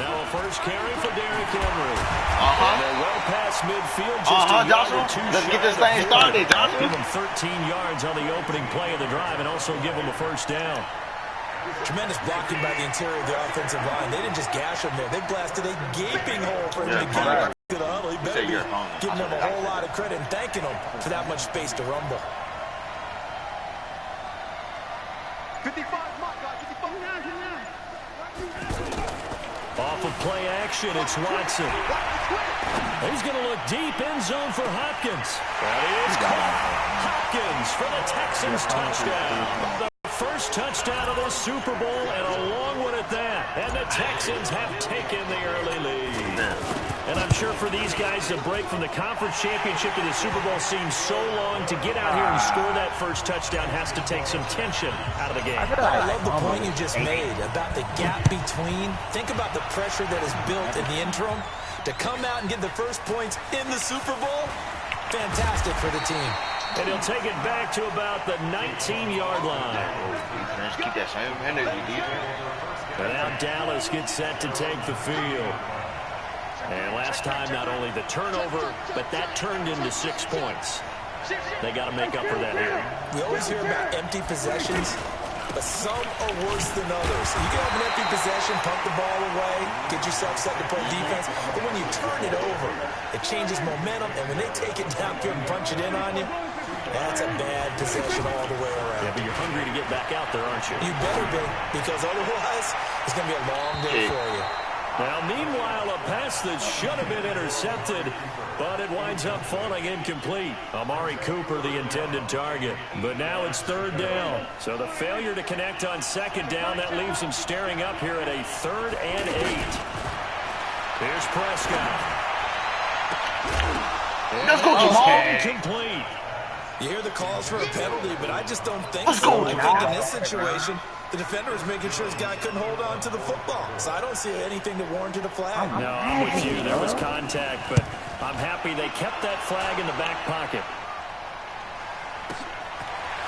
Now a first carry for Derrick Henry. And they're well past midfield. Just a yard or two Let's get this thing started, Joshua. Give him 13 yards on the opening play of the drive and also give him a first down. Tremendous blocking by the interior of the offensive line. They didn't just gash him there. They blasted a gaping hole for him to get back to the huddle. He better be giving them a whole lot of credit and thanking them for that much space to rumble. 55, Off of play action, it's Watson. He's going to look deep end zone for Hopkins. That is caught. Hopkins for the Texans touchdown. The first touchdown of this Super Bowl, and a long one at that. And the Texans have taken the early lead. And I'm sure for these guys, the break from the conference championship to the Super Bowl seems so long. To get out here and score that first touchdown has to take some tension out of the game. I love the point you just made about the gap between. Think about the pressure that is built in the interim. To come out and get the first points in the Super Bowl, fantastic for the team. And he'll take it back to about the 19-yard line. Defense, keep that same energy, defense. But now Dallas gets set to take the field. And last time, not only the turnover, but that turned into 6 points. They got to make up for that here. We always hear about empty possessions, but some are worse than others. You can have an empty possession, pump the ball away, get yourself set to play defense, but when you turn it over, it changes momentum, and when they take it downfield and punch it in on you, that's a bad possession all the way around. Yeah, but you're hungry to get back out there, aren't you? You better be, because otherwise, it's going to be a long day for you. Now, meanwhile, a pass that should have been intercepted, but it winds up falling incomplete. Amari Cooper, the intended target. But now it's third down. So the failure to connect on second down, that leaves him staring up here at a 3rd and 8. Here's Prescott. Let's go, Jamal. Incomplete. You hear the calls for a penalty, but I just don't think so. I think in this situation, the defender is making sure his guy couldn't hold on to the football. So I don't see anything that warranted a flag. No, I'm with you. There was contact, but I'm happy they kept that flag in the back pocket.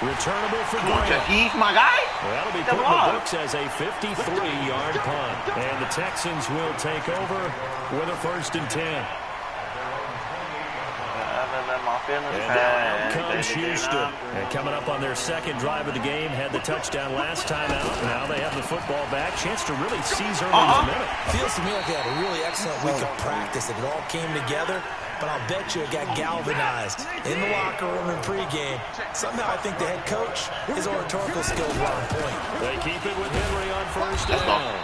Returnable for Graham. He's my guy. Well, that'll be put in the books as a 53-yard punt. And the Texans will take over with a 1st and 10. And now out comes Houston. And coming up on their second drive of the game, had the touchdown last time out. Now they have the football back. Chance to really seize early momentum. Feels to me like they had a really excellent week of practice. It all came together, but I'll bet you it got galvanized in the locker room and pregame. Somehow I think the head coach, his oratorical skills were on point. They keep it with Henry on 1st down.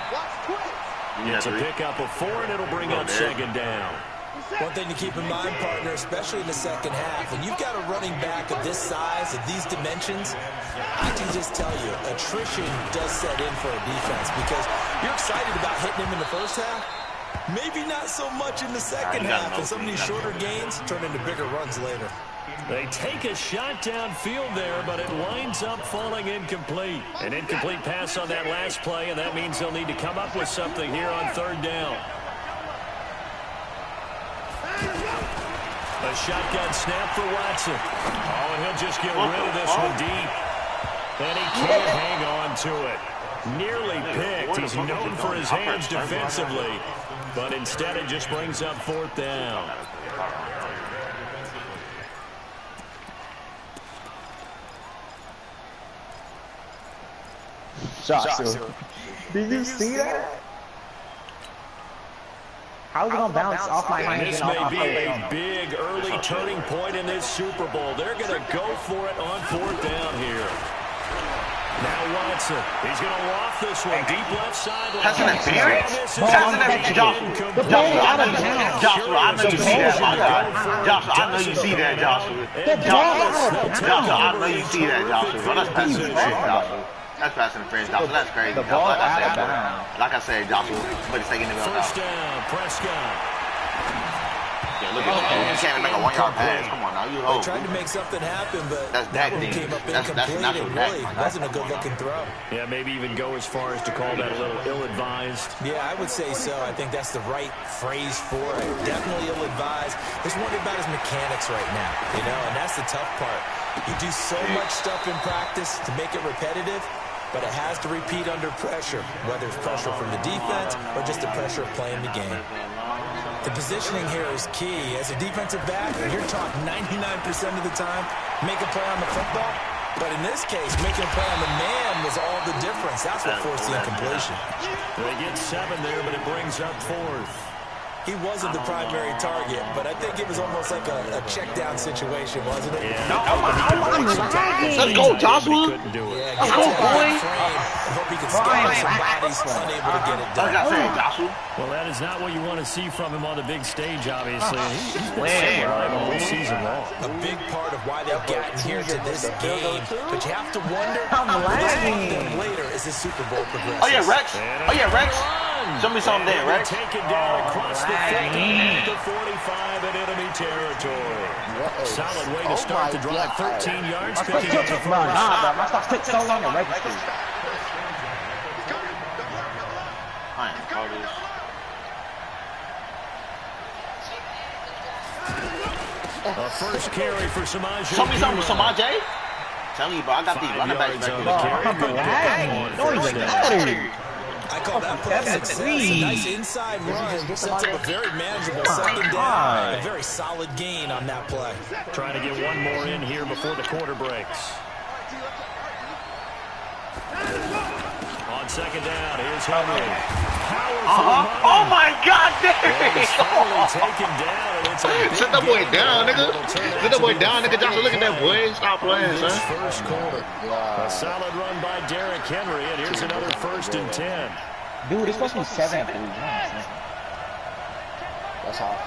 It's a pickup of 4, and it'll bring up 2nd down. One thing to keep in mind, partner, especially in the second half, when you've got a running back of this size, of these dimensions, I can just tell you, attrition does set in for a defense because you're excited about hitting him in the first half, maybe not so much in the second half, and some of these shorter gains turn into bigger runs later. They take a shot downfield there, but it winds up falling incomplete. An incomplete pass on that last play, and that means they'll need to come up with something here on 3rd down. A shotgun snap for Watson. Oh, and he'll just get rid of this one deep. And he can't hang on to it. Nearly picked. He's known for his hands defensively. But instead it just brings up 4th down. Joshua. Did you see that? How's it going to bounce off my hand? This may be a big early turning point in this Super Bowl. They're going to go for it on 4th down here. Now Watson. He's going to loft this one deep left sideline. That's an experience. Joshua, I know you see that, my guy. Joshua, I know you see that, Joshua. Joshua, I know you see that, Joshua. That's pass interference, Joshua. That's pass interference, Joshua. That's crazy, Joshua. Like I said, Joshua, but it's taking the ball out. 1st down, Prescott. Yeah, look at that. You can't even make a 1-yard pass. Come on now, you They tried to make something happen, but that one came up incomplete and really wasn't a good-looking throw. Yeah, maybe even go as far as to call that a little ill-advised. Yeah, I would say so. I think that's the right phrase for it. Definitely ill-advised. Just wondering about his mechanics right now, you know, and that's the tough part. You do so much stuff in practice to make it repetitive, but it has to repeat under pressure, whether it's pressure from the defense or just the pressure of playing the game. The positioning here is key. As a defensive back, you're taught 99% of the time, make a play on the football. But in this case, making a play on the man was all the difference. That's what forced the incompletion. They get 7 there, but it brings up 4th. he wasn't the primary target, but I think it was almost like a check down situation, wasn't it? Yeah. Let's go, Joshua. Couldn't do it. Let's go, boy. I hope he can score somebody's unable to get it done. Joshua. Well, that is not what you want to see from him on the big stage, obviously. He's been reliable all season long. A big part of why they've gotten here to this game, but you have to wonder later as the Super Bowl progresses. Oh, yeah, Rex. Oh, yeah, Rex. Show me something there, Rex. Taken down across the 50 at the 45 in enemy territory. Solid way to start the drive. 13 yards. Picking up the first. My stuff took so long to register. A first carry for Samaje. Show me something, Samaje. Tell me, bro. I got these running backs back here. I call that play success. A nice inside run sets up a very manageable second down. A very solid gain on that play. Trying to get one more in here before the quarter breaks. On second down, here's Henry. Oh my God, Taken down, and it's a sit that boy down, nigga. Sit that boy down, nigga. Joshua, look at that boy. Stop playing, son. First quarter. A solid run by Derrick Henry, and here's another 1st and 10. Dude, it's supposed to be 7 for you. That's hot.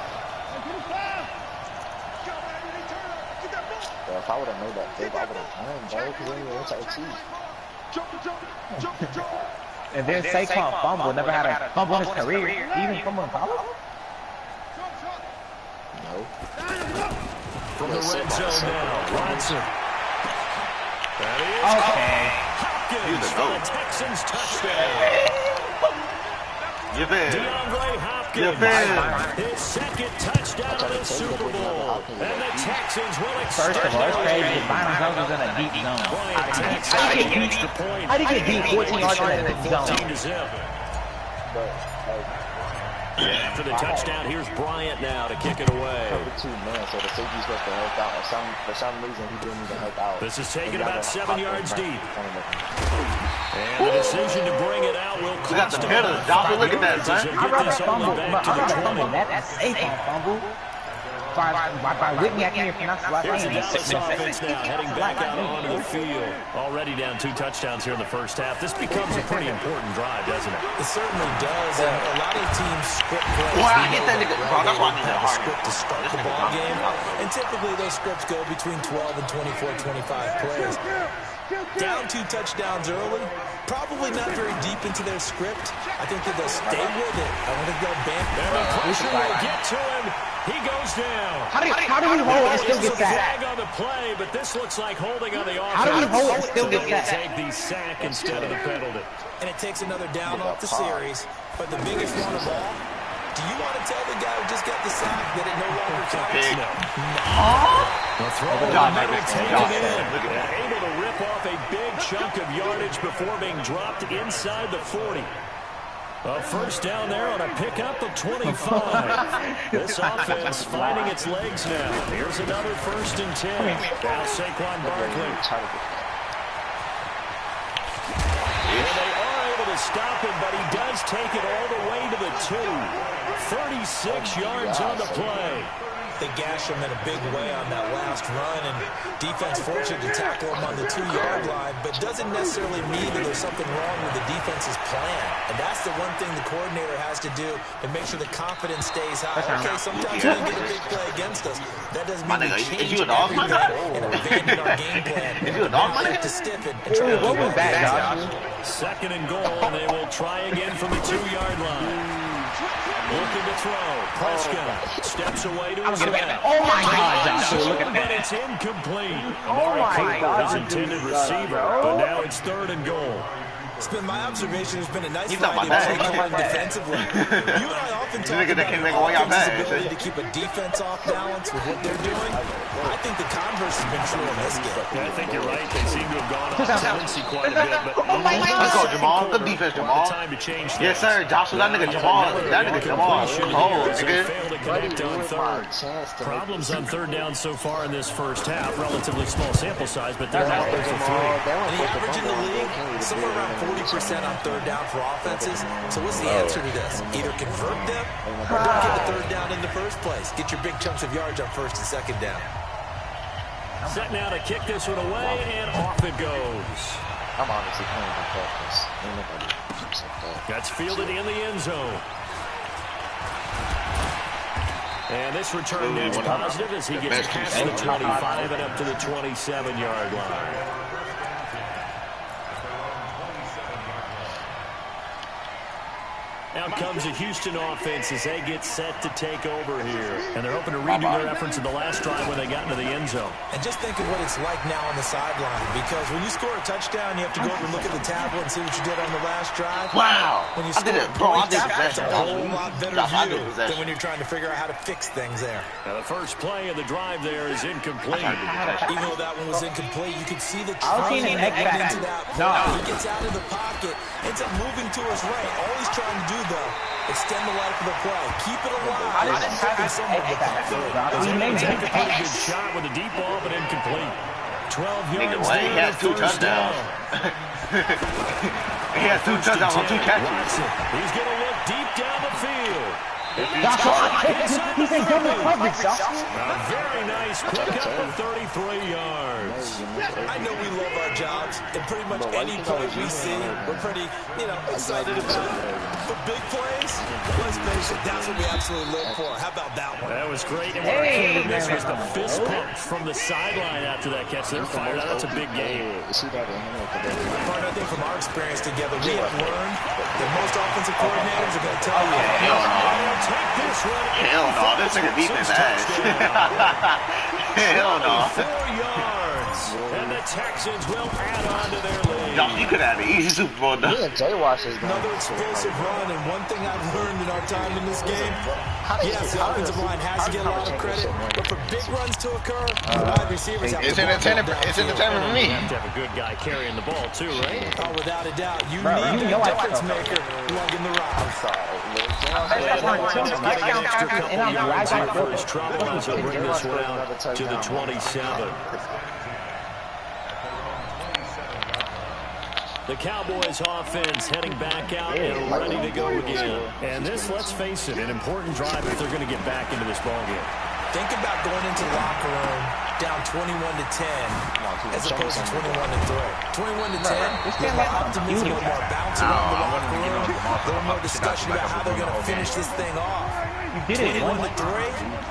Bro, if I would have made that flip, I would have won, bro, because then you went to OT. And then Saquon fumble, never had a fumble in his career. Even fumble in college? No. From the red zone now, Watson. That is Hopkins for the Texans touchdown. You bet. DeAndre Hopkins, his second touchdown of the Super Bowl. And the Texans will extend. First of all, it's crazy. Byron Jones was in a deep zone. How did he get deep 14 yards in a deep zone? After the touchdown, here's Bryant now to kick it away. Cover 2 man, so the safety's supposed to help out. For some reason, he didn't even help out. This is taken about 7 yards deep. And the decision to bring it out will cost him. Look at that, son. I'd rather fumble. I'd rather fumble that than Saquon fumble. By Whitney, I can't even pronounce his last Here's the name. Dallas offense now heading back out onto the field. Already down 2 touchdowns here in the first half. This becomes a pretty important drive, doesn't it? It certainly does. And a lot of teams script plays. Boy, I hit that nigga. Bro, that's why I need that have a script to start the ball game. And typically those scripts go between 12 and 24, 25 plays. Down 2 touchdowns early, probably not very deep into their script. I think that they'll stay with it. I don't think they'll bamp. And the pressure will get to him. He goes down. How do we hold and still get flag sacked? on the play, but this looks like holding on the offense. How do we hold and still get sacked? Take the sack instead of the penalty. And it takes another down off the series. But the biggest one of all, do you want to tell the guy who just got the sack that it no longer counts? No. The throw taken in. Able to rip off a big chunk of yardage before being dropped inside the 40. A first down there on a pickup of 25. This offense finding its legs now. Here's another 1st and 10. Now Saquon Barkley. And they are able to stop him, but he does take it all the way to the 2. 36 yards on the play. They gash him in a big way on that last run, and defense fortunate to tackle him on the 2-yard line, but doesn't necessarily mean that there's something wrong with the defense's plan. And that's the one thing the coordinator has to do to make sure the confidence stays high. Okay, sometimes we get a big play against us. That doesn't mean we change everything and abandon our game plan. We have to stiffen and try to keep it back. 2nd and goal, and they will try again from the 2-yard line. Looking to throw. Prescott steps away to his left. Oh my God, Joshua, look at But that. it's incomplete. Oh my God, his intended receiver, but now it's 3rd and goal. It's been my observation. There's been a nice He's talking variety of about play calling defensively. You and I often talk Nigga, they can't make about away our offense's bag. ability to keep a defense off balance with what they're doing. I think the converse has been true in this game. I think you're right. They seem to have gone tendency quite a bit, but Let's go, Jamal. Good defense, Jamal. time to change Yes, sir. Joshua, that nigga Jamal. That nigga Jamal. Oh, nigga. Failed to connect on third. Problems on third down so far in this first half. Relatively small sample size, but they're now 0 for 3. And the average in the league, somewhere around 40% on third down for offenses. So what's the answer to this? Either convert them or don't get the third down in the first place. Get your big chunks of yards on first and second down. Set now to kick this one away, and off it goes. I'm obviously playing on purpose. Ain't nobody keeps like that. That's fielded in the end zone. And this return is positive as he gets past the 25 and up to the 27-yard line. Now comes the Houston offense as they get set to take over here. And they're hoping to redo their efforts in the last drive when they got into the end zone. And just think of what it's like now on the sideline. Because when you score a touchdown, you have to go over and look at the tablet and see what you did on the last drive. Wow. When you I did it, bro. I did it's possession. a whole lot better I did view possession. than when you're trying to figure out how to fix things there. Now the first play of the drive there is incomplete. Even though that one was incomplete, you could see the I'll see train an egg heading back. into that. No. He gets out of the pocket, ends up moving to his right. All he's trying to do, though, extend the life of the play. Keep it alive. I didn't have Someone with that. We made Take a it. pretty good shot with a deep ball, but incomplete. 12 Nigga, yards what? He there had to 2 first touchdowns. down. He had 2 touchdowns on 2 catches. Watson, he's going to look deep down the field. He's in double coverage, Joshua. A very nice quick up of 33 yards. I know we love our jobs, and pretty much any play we see, we're pretty, excited about it. But big plays, let's face it, that's what we absolutely live for. How about that one? That was great. And what I can't miss was the fist pump from the sideline after that catch. They're fired out. That's a big game. Part, I think, from our experience together, we have learned that most offensive coordinators are going to tell you, Hell no. They'll take this one. Hell no. This nigga beat his ass. Hell no. 4 yards. And the Texans will add on to their lead. Josh, you could have had an easy Super Bowl, though. Me and Jay watched this game. another explosive run, and one thing I've learned in our time in this game, yes, the offensive line has to get a lot of credit, but for big runs to occur, the wide receivers have to It's entertainment for me. You have to have a good guy carrying the ball, too, right? Oh, without a doubt. You Bro, need you know a I difference feel. maker lugging the rock. Getting an extra couple yards here for his trouble as he'll bring this one out to the 27. The Cowboys offense heading back out and ready to go again. And this, let's face it, an important drive if they're going to get back into this ballgame. Think about going into the locker room down 21-10 as opposed to 21-3. 21-10, there's more optimism, a little more bounce around the locker room, a little more discussion about how they're going to finish this thing off. 21-3,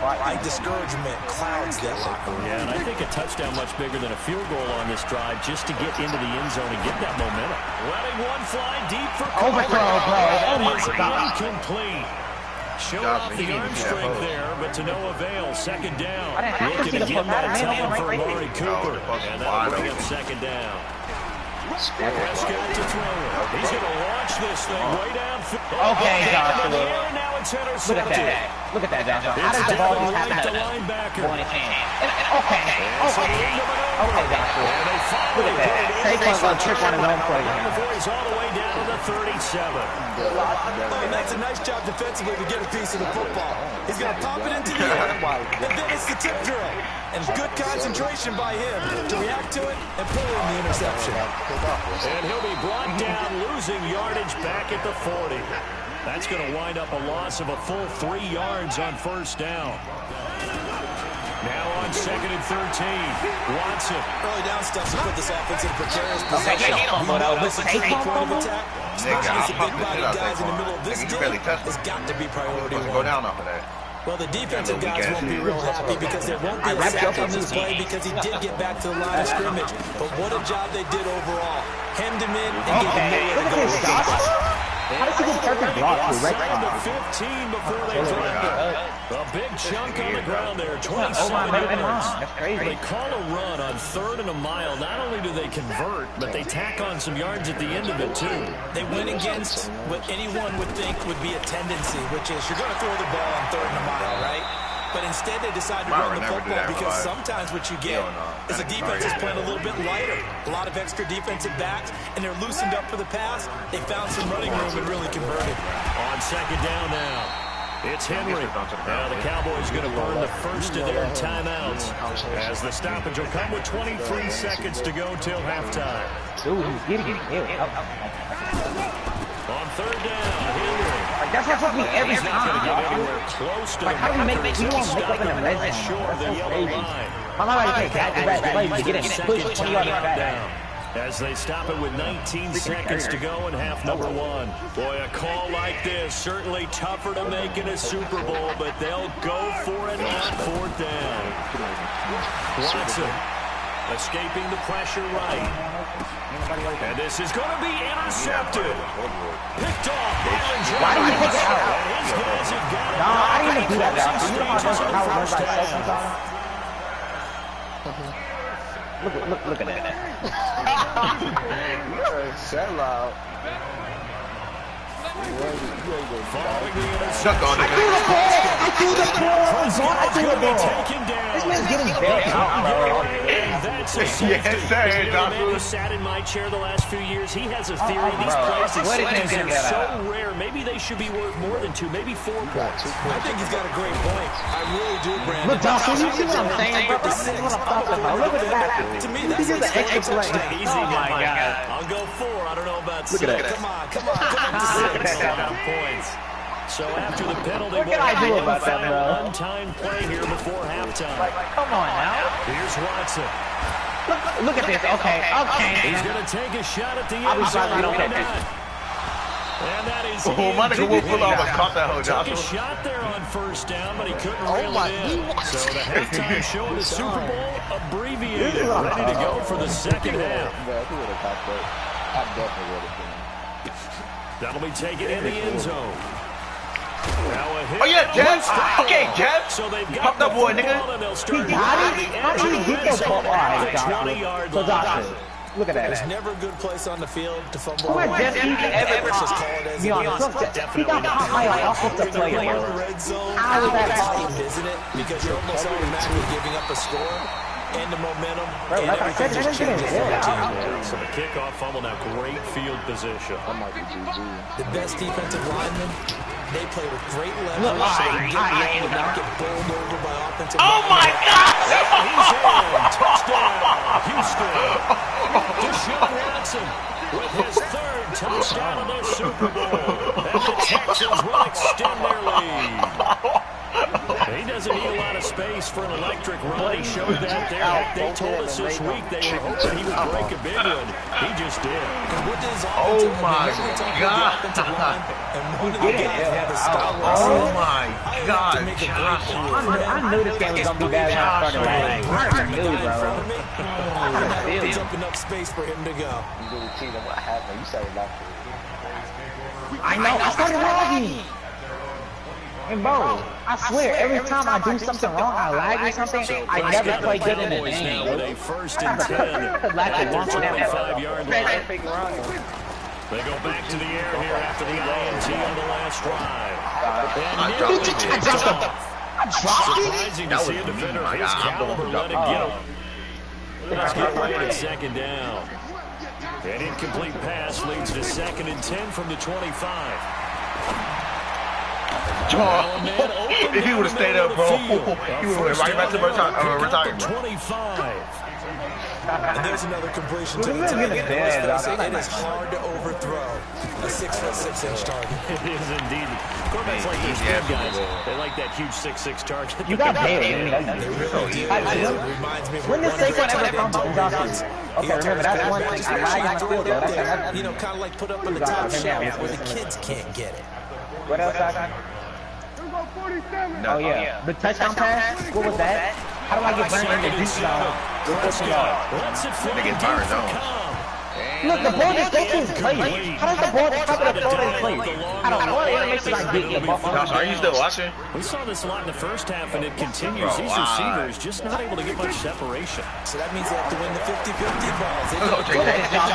I think discouragement clouds that locker room. Yeah, and I think a touchdown much bigger than a field goal on this drive just to get into the end zone and get that momentum. Letting one fly deep for Overthrow, bro. Oh, my God. Incomplete. Showed off the arm strength there, but to no avail. Second down. I didn't have to see Looking to the get that man time open for right Amari Cooper. And that'll bring up second down. Prescott to throw it. He's going to launch this thing way downfield. Okay, Joshua. Now it's Look at intercepted. that. Look at that, Joshua. How It's does the ball down just have right to to happen? linebacker. Okay. Okay, Joshua. Look at that. Saquon's going to trip on his own play. Before he's all the way down to the 37. And that's a nice job defensively to get a piece of the football. He's going to pop it into the air, and then it's the tip drill. And good concentration by him to react to it and pull in the interception. And he'll be brought down, losing yardage back at the 40. That's going to wind up a loss of a full 3 yards on first down. Now on second and 13. Watson. Early down steps to put this offense in precarious position. But This is a point of attack, especially as the big-bodied guys in the middle of this Nigga, you deal, barely touched has him. got to be priority Go one. down off of that. Well, the defensive guys won't be real happy because there won't be a sack on this play because he did get back to the line of scrimmage. But what a job they did overall. Hemmed him in and gave him nowhere to go. How does he get perfect block to right Second to side? 15 before they dropped it. A big chunk on the ground there, 27 yards. That's crazy. They call a run on third and a mile. Not only do they convert, but they tack on some yards at the end of it, too. They went against what anyone would think would be a tendency, which is you're going to throw the ball on third and a mile, right? but instead they decide to run the football because sometimes what you get is a defense is playing a little bit lighter. A lot of extra defensive backs, and they're loosened up for the pass. They found some running room and really converted. On second down now. It's Henry. Now the Cowboys going to burn the first of their timeouts as the stoppage will come with 23 seconds to go till halftime. Dude, he's getting it. On third down, Henry. Like, that's supposed to be every time. Close to like, how do we make we won't make up in the red zone? That's so crazy. I'm not ready to take back plays to get him push 20 yards back. As they stop it with 19 seconds to go in half number one. Boy, a call like this, certainly tougher to make in a Super Bowl, but they'll go for it on fourth down. Watson escaping the pressure right. And this is going to be intercepted. Picked off. Why do you pick it out? No, I didn't even do that. You know how it runs like sometimes? Look at that. You're a sellout. Suck on it. I threw the ball. This man's getting bailed out, bro. Yes, sir, Joshua. Sat in my chair the last few years. He has a theory. These plays are so rare. Maybe they should be worth more than 2, maybe 4 points. I think he's got a great point. I really do, Brandon. Look, Joshua, you see what I'm saying, bro? This is what I'm talking about. Look at that. To me, that's an extra play. Easy, my God. I'll go 4. I don't know about 6. Come on to 6. Points. So after the penalty, what can I do about that, bro? One-time play here before halftime. Come on now. Here's Watson. Look at this. Okay. He's going to take a shot at the end zone. And that is Monica will pull off a caught that whole took a shot there on first down, but he couldn't reel it in. So the halftime show of the Super Bowl abbreviated, ready to go for the second half. That'll be taken in the end zone. Oh yeah, Jeff. Okay, Jeff. So they've Pop that boy, nigga. He got it? How did he get that ball? All right, Joshua. Look at that. There's never a good place on the field to fumble. Who had Jeff ever just call it as he got caught by an offensive player. How is that possible? Isn't it? Because you're almost automatically giving up a score and the momentum. Bro, like I said, that didn't So the kickoff fumble, now great field position. The best defensive linemen, they play with great leverage so they get low and not get bowled over by offensive linemen. Oh my God! He's in. Touchdown, Houston. Deshaun Watson with his 3rd touchdown of the Super Bowl. And the Texans will extend their lead. He doesn't need a lot of space for an electric run. He showed that there. They told us this week they were hoping he would break a big one. He just did. Oh my God! Oh my God, I knew this game was gonna be bad when I started last. I knew, bro. There's up enough space for him to go. What happened? You started laughing. I know. I started lagging. And bro, I swear, every time I do something wrong, I lag or something, I never play good in the game. With a 1st and 10 at their 25-yard line. They go back to the air here after the INT on the last drive. Surprising to see a defender of his caliber let it get him. Let's get right at second down. An incomplete pass leads to 2nd and 10 from the 25. If he would have stayed up, bro, he would have went right back to retirement. 25. And there's another completion to the target. It is hard to overthrow a 6'6" target. It is indeed. Quarterbacks like these big guys, they like that huge 6'6" target. You got bailed. When did Saquon ever come to Joshua? Okay, remember, that's one thing. I lag on the field, though. That's you know, kind of like put up on the top shelf where the kids can't get it. What else I got? Oh yeah, the touchdown pass. What was that? How do I get burned in the deep zone? Let's it flip. They get burned, though. Look, the ball just goes to his plate. How does the ball just cover the ball to his plate? I don't know what animation I get the ball. Josh, are you still watching? We saw this a lot in the first half, and it continues. These receivers just not able to get much separation. So that means they have to win the 50-50 balls.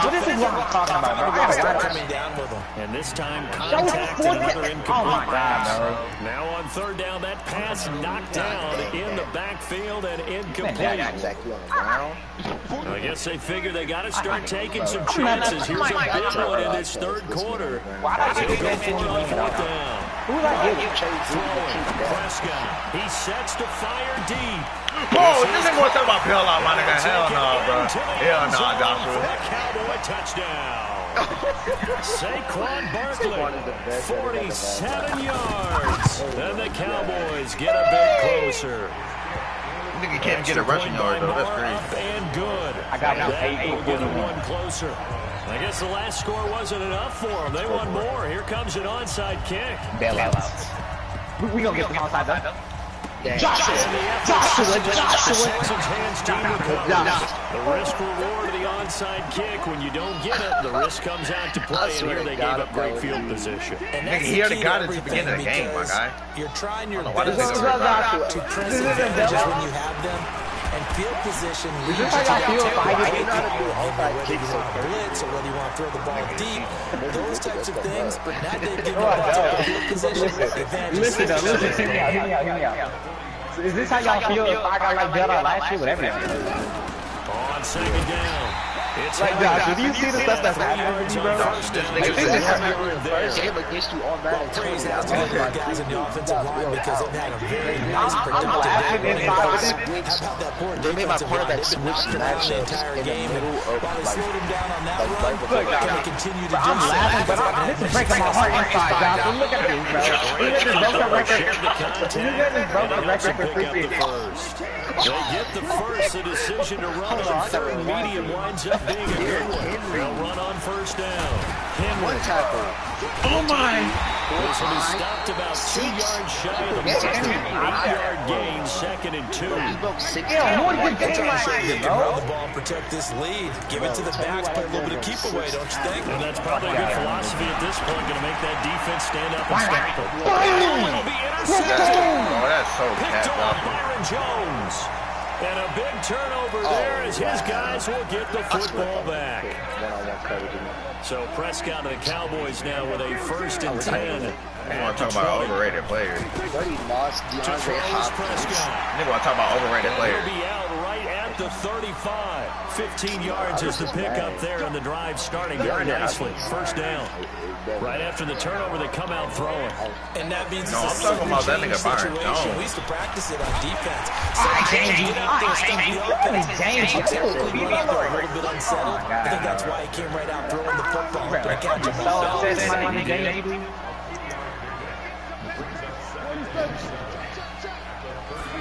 What is this what I'm talking about, bro? Coming down with them. And this time, contact and another incomplete Oh my pass. God, bro. Now on third down, that pass knocked down in the backfield and incomplete. Exactly on the ground. I guess they figure they got to start taking some chances. Here's a big one in this third quarter. As he'll go for it on fourth down. Who like you? Throwing. Prescott. He sets to fire deep. Bro, this ain't gonna talk about bailout, my nigga. Hell no, bro. Hell no, For Joshua. a Cowboy touchdown. Saquon Barkley, 47 yards. And the Cowboys get a bit closer. Nigga can't get a rushing yard, though. That's crazy. Up and good. I got That eight. will get them one closer. I guess the last score wasn't enough for them. They won more. Here comes an onside kick. Bailouts. We gonna get some outside though. Joshua. Hands deep with coverage. The risk reward of the onside kick. When you don't get it, the risk comes out to play. And here they gave up great field position. And Nigga, he already got it to begin of the game, my guy. You're trying your Why does best this to press advantages when you have them. And field position leads this to how y'all feel if I whether get you want to blitz or whether you want to throw the ball deep, those types of things. But now they've given up field position advantage. Listen, hear me out. Is this how y'all feel if I got like Bailout last year with everything? On second down. It's Like, Josh, do you see the stuff that's happening with you, bro? This nigga said, Game against you all that. Praise has to go to the guys in the offensive line because they've had a very nice I'm productive laughing day. inside How of about that poor They made my defensive part line? that They've been switch knocking around the matchups entire in the game. middle And of while they like slowed him down on that run, like they're going to continue to do I'm so. laughing, but this is breaking my heart inside, Josh. Look at this, bro. You just broke the record. You just broke the record for pick up the first. They get the first. The decision to run on third medium winds up being a good one. They'll run on first down. one tackle. oh my. This will be stopped about 2 yards shy of the mark. 8-yard gain, second and 2. He broke 6 Yeah, what a good That's game how last you year, can run bro. the ball and protect this lead. Give it to the backs, play a little bit of keep away, don't you think? And that's probably a good philosophy at this point, going to make that defense stand up and stop them. Boom! It'll be Let's intercepted. go! Oh, that's so Picked cat, off bro. Byron Jones. And a big turnover there as his guys will get the football back. So Prescott and the Cowboys now with a 1st and 10. I want to talk about overrated players. Already lost DeAndre Hopkins. Nigga want to talk about overrated players. He'll be out right at the 35. 15 yards is the pickup there, and the drive starting very nicely. First down. Right after the turnover, they come out throwing. And that means No, it's I'm a talking about that nigga Byron situation. Jones. We used to practice it on defense. James, A little bit unsettled. I think that's why he came right out throwing the football. But I got you.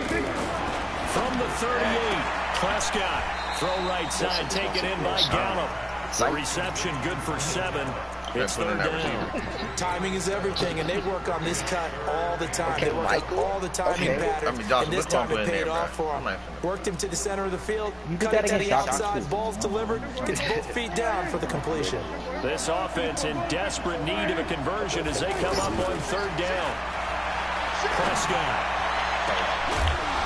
From the 38, Prescott. Throw right side, taken in by Gallup. The reception good for 7. It's third down. Timing is everything, and they work on this cut all the time. They work on all the timing patterns, and this time it paid off for him. Worked him to the center of the field, cut it to the outside, ball's delivered, gets both feet down for the completion. This offense in desperate need of a conversion as they come up on third down. Prescott.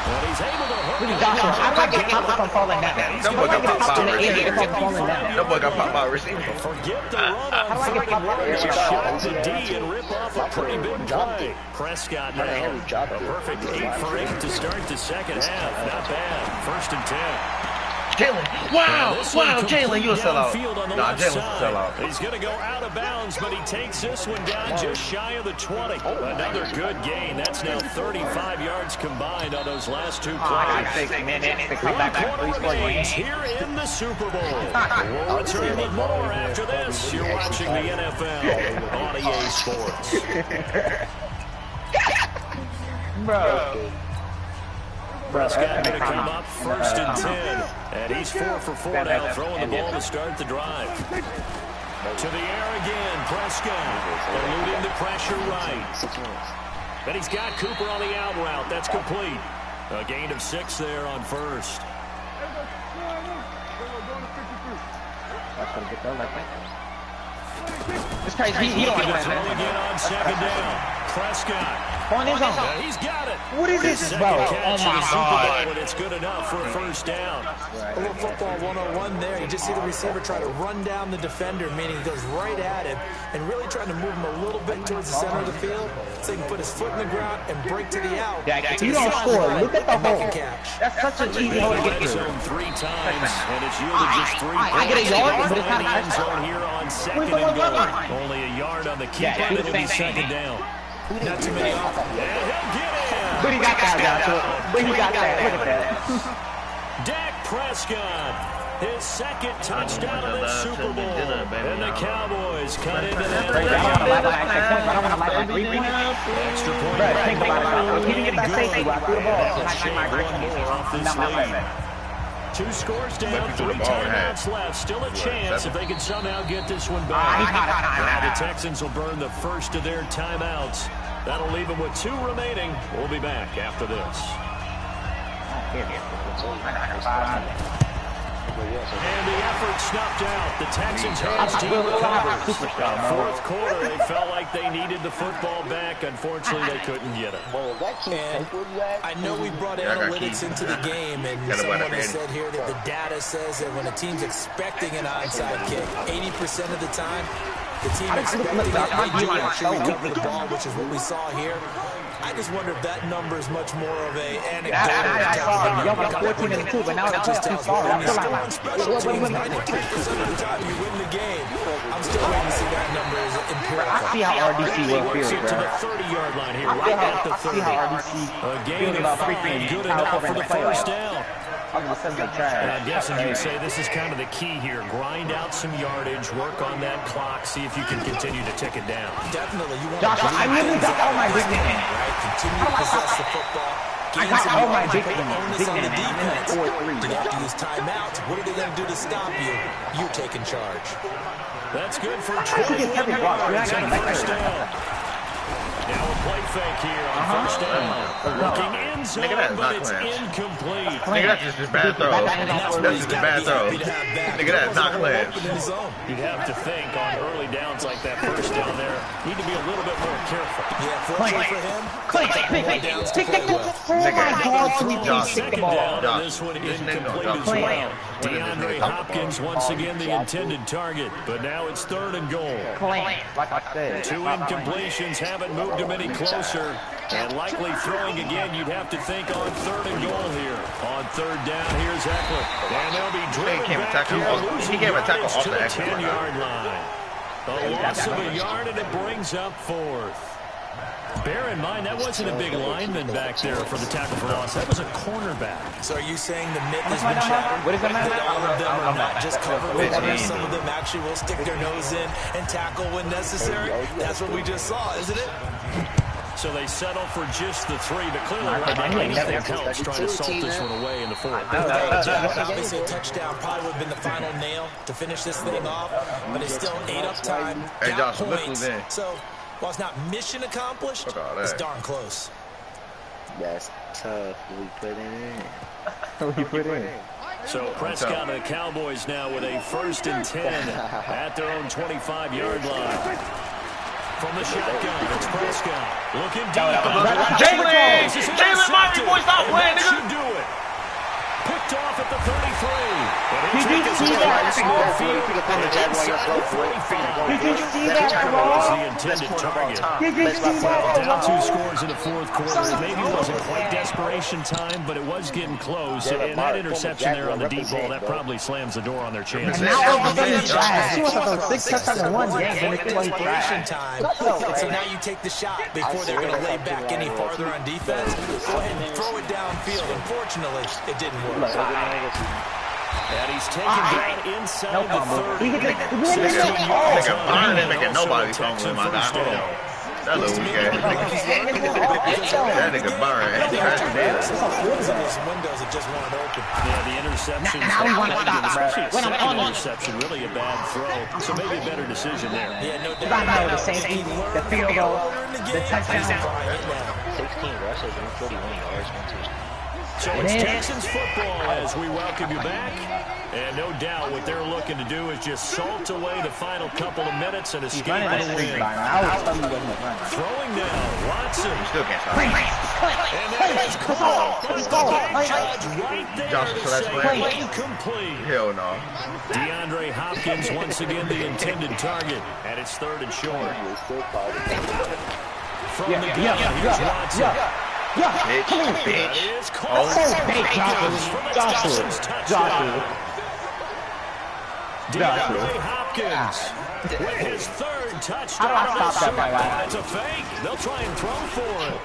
And he's able to hook it. Joshua, how do I get popped from falling down? That boy got popped by a receiver. Falling down. That boy got popped by a receiver. Forget the run on third and 1. Just shut the D and rip off a pretty big play. Prescott now a perfect 8 for 8 to start the second half. Not bad. 1st and 10. Jalen. Wow. Wow, Jalen, you a sellout. Nah, Jalen's a sellout. He's going to go out of bounds, but he takes this one down just shy of the 20. Another good gain. That's now 35 yards combined on those last 2 plays. 6 minutes to come back and Quarter remains here in the Super Bowl. We'll return with more after this. You're watching the NFL on EA Sports. Bro. Prescott going to come up 1st and 10. And he's 4 for 4 now, throwing the ball to start the drive. To the air again, Prescott. Eluding the pressure right. But he's got Cooper on the out route. That's complete. A gain of 6 there on 1st. for the good though, like that. It's crazy. He don't do Throw that. again on second down. Prescott. On his own. He's got it. What is this, bro? Oh my God. But it's good enough for a first down. A little football 101 there. You just see the receiver try to run down the defender, meaning he goes right at him and really trying to move him a little bit towards the center of the field so he can put his foot in the ground and break to the out. Yeah, you don't score. Look at the hole. That's such an easy hole to get through. Zone 3 times, and it's yielded just 3 points. I get a yard, but it's not end zone here on second and goal. Only a yard on the keeper, and it'll be second down. Not too many off. And he'll get in. But he got that, Joshua. But he got that. Look at that. Dak Prescott, his second touchdown of the Super Bowl. And the Cowboys cut into that lead. Extra point. Think about it. He didn't get that safety while I threw the ball. Let's shave one more off this lead. 2 scores down, 3 timeouts left. Still a chance if they can somehow get this one back. Now the Texans will burn the first of their timeouts. That'll leave them with 2 remaining. We'll be back after this. And the effort snuffed out. The Texans hands team recovers. Fourth quarter, they felt like they needed the football back. Unfortunately, they couldn't get it. And I know we brought analytics into the game, and someone has said here that the data says that when a team's expecting an onside kick, 80% of the time, the team expecting it, they do actually recover the ball, which is what we saw here. I just wonder if that number is much more of a anecdotal. I saw it. Y'all got 14 and 2, but now it's just too far. I feel like 93% of the time you win the game. I'm still waiting to see that number is empirical. I see how RDC will feel, To bro. the 30-yard line here, right at the 30. I see how RDC Again, about good freaking enough for the first playoffs. down. And I'm guessing you'd say this is kind of the key here. Grind out some yardage, work on that clock, see if you can continue to tick it down. Definitely. You want Josh, I literally got all my big men. right? Continue to possess the football. I got all my big men. Onus on the defense. 4-3. You have to use timeouts. What are they going to do to stop you? You're taking charge. That's good for should get 21 every block. You're not yards gonna and make first that. down. Now a play fake here on first down. Looking in zone, that's but not it's clear. incomplete. Nigga, that's just a bad throw. That's just a bad throw. Nigga, that's not clear. You'd have to think on early downs like that first down there, need to be a little bit more careful. Yeah, fortunately for him, Second down, and this one incomplete as well. DeAndre Hopkins once again the intended target, but now it's 3rd and goal. Like I said. 2 incompletions haven't moved him any closer. And likely throwing again, you'd have to think on 3rd and goal here. On 3rd down, here's Eckler. And they'll be driven back here, losing yardage to the 10-yard line. A loss of a yard, and it brings up 4th. Bear in mind, that wasn't a big lineman back there for the tackle for loss. That was a cornerback. So are you saying the myth has been shattered? What is the matter? That all of them are not just cover runners. Some of them actually will stick their nose in and tackle when necessary. That's what we just saw, isn't it? So they settle for just the 3, but clearly right now anything helps trying to salt this one away in the 4th. Obviously a touchdown probably would have been the final nail to finish this thing off, but it's still ate up time, Hey, got Josh, listen points. to me. So while it's not mission accomplished, Fuck all it's that. darn close. That's tough. We put it in. So Prescott and the Cowboys now with a 1st and 10 at their own 25-yard line. From the shotgun, it's Prescott. Looking deep. Jalen Murray, boy, stop playing, That nigga. should do it. Picked off at the 33. Did you see that? Did Did you see that, bro? the intended target. Did you see that, Down 2 scores in the 4th quarter. Maybe it wasn't quite desperation time, but it was getting close. And that interception there on the deep ball, that probably slams the door on their chances. And now all of a sudden he's trash. He wants to throw 6 touchdowns in one game, and it's like Desperation trash. time. So now you take the shot before they're going to lay back any farther on defense. Go ahead and throw it downfield. Unfortunately, it didn't work. And he's taken down inside the 30. Nigga, Byron ain't making nobody fumble in my guy. Hold on. That little weak ass nigga. That nigga Byron ain't crashing there. Those windows that just weren't open. Yeah, the interception. Now we want to stop, bro. Especially a When I'm second on interception, really a bad throw. So maybe a better decision there. Yeah, no I doubt. know the safety, the field goal, the touchdown. 16 rushes and 41 yards, 1 touchdown. So it's Texans football as we welcome you back. And no doubt what they're looking to do is just salt away the final couple of minutes and escape with a win. Throwing down, Watson. You still can't stop. And that is caught. Judge right there to say incomplete. Hell no. DeAndre Hopkins once again the intended target. And it's 3rd and short. From the gun, here's Watson. That is caught. Joshua. DeAndre Hopkins with his 3rd touchdown. It's a fake. They'll try and throw for it.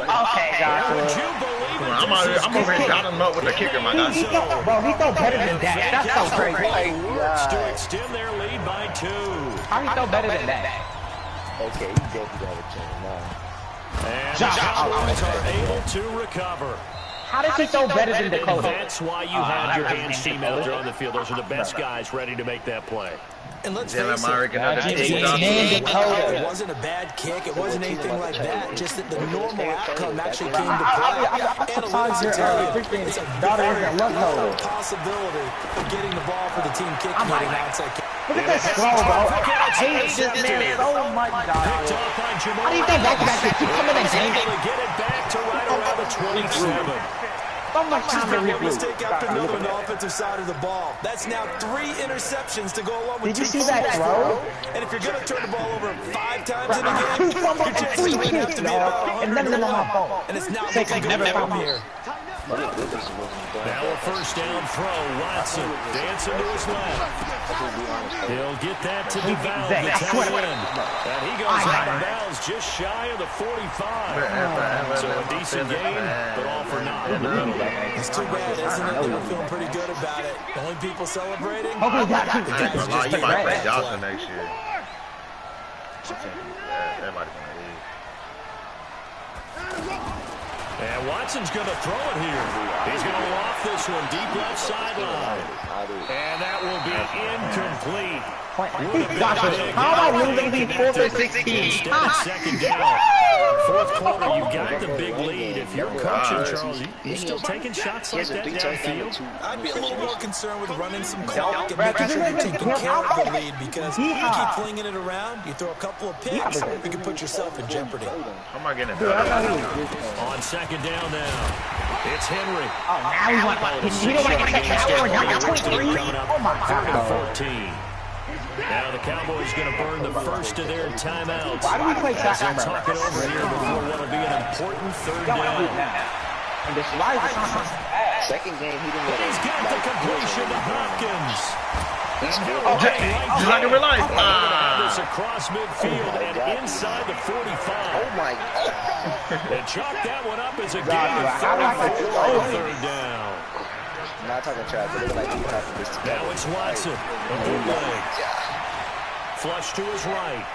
Okay, Joshua. Would you believe it? I'm over here dotting him up with the kicker, my guy. Bro, he throw better than that. That's so crazy. Works to extend their lead by 2. How he throw better than that? Okay, he definitely got a chance now. And the Cowboys are able to recover. How does he throw better than Dakota? That's why you have your hands team out there on the field. Those are the best guys ready to make that play. And let's face it, it wasn't a bad kick. It wasn't anything like that. Just that the normal outcome actually came to play. Analytics will tell you it's a very low possibility of getting the ball for the team kicking it an outside kick. Look at this throw, bro. I hate this man so much, dog. How do you think back-to-back kicks? Keep coming in game. Get it back to right around the 27. So much time to One mistake after another on the offensive side of the ball. That's now 3 interceptions to go along with 2 Did you see that throw? And if you're going to turn the ball over 5 times in a game, your chances are going to have to be about 100 to 1. And it's not looking good from here. Now a first down throw. Watson dancing to his left. He'll get that to DeVal, the tight end. And he goes out of bounds just shy of the 45. So a decent game, but all for naught on the road. It's too bad, isn't it? They're feeling pretty good about it. The only people celebrating? You might play Johnson next year. Everybody's going to leave. And Watson's going to throw it here. He's going to loft this one deep left sideline. And that will be incomplete. How am I losing these 4th and 16? Second down. 4th quarter, you've got the big lead. If you're coaching, Charles, you still taking shots like that downfield? I'd be a little more concerned with running some clock and making sure you're taking care of the lead, because if you keep flinging it around, you throw a couple of picks, you can put yourself in jeopardy. How am I getting it? On second down now, it's Henry. Oh, now he wants he don't want to get that power down to 23. Oh my God. 14. Now the Cowboys going to burn the first of their timeouts. Why do we play as they'll talk it over here before what will be an important 3rd down. And this Second game, he didn't let He's got the completion to Hopkins. Just like in real life. This across midfield and inside the 45. Oh my God. And chalk that one up as a game of 3rd down. I'm not talking trash, but it's like he's talking this together. Now it's Watson. A bootleg. Flush to his right.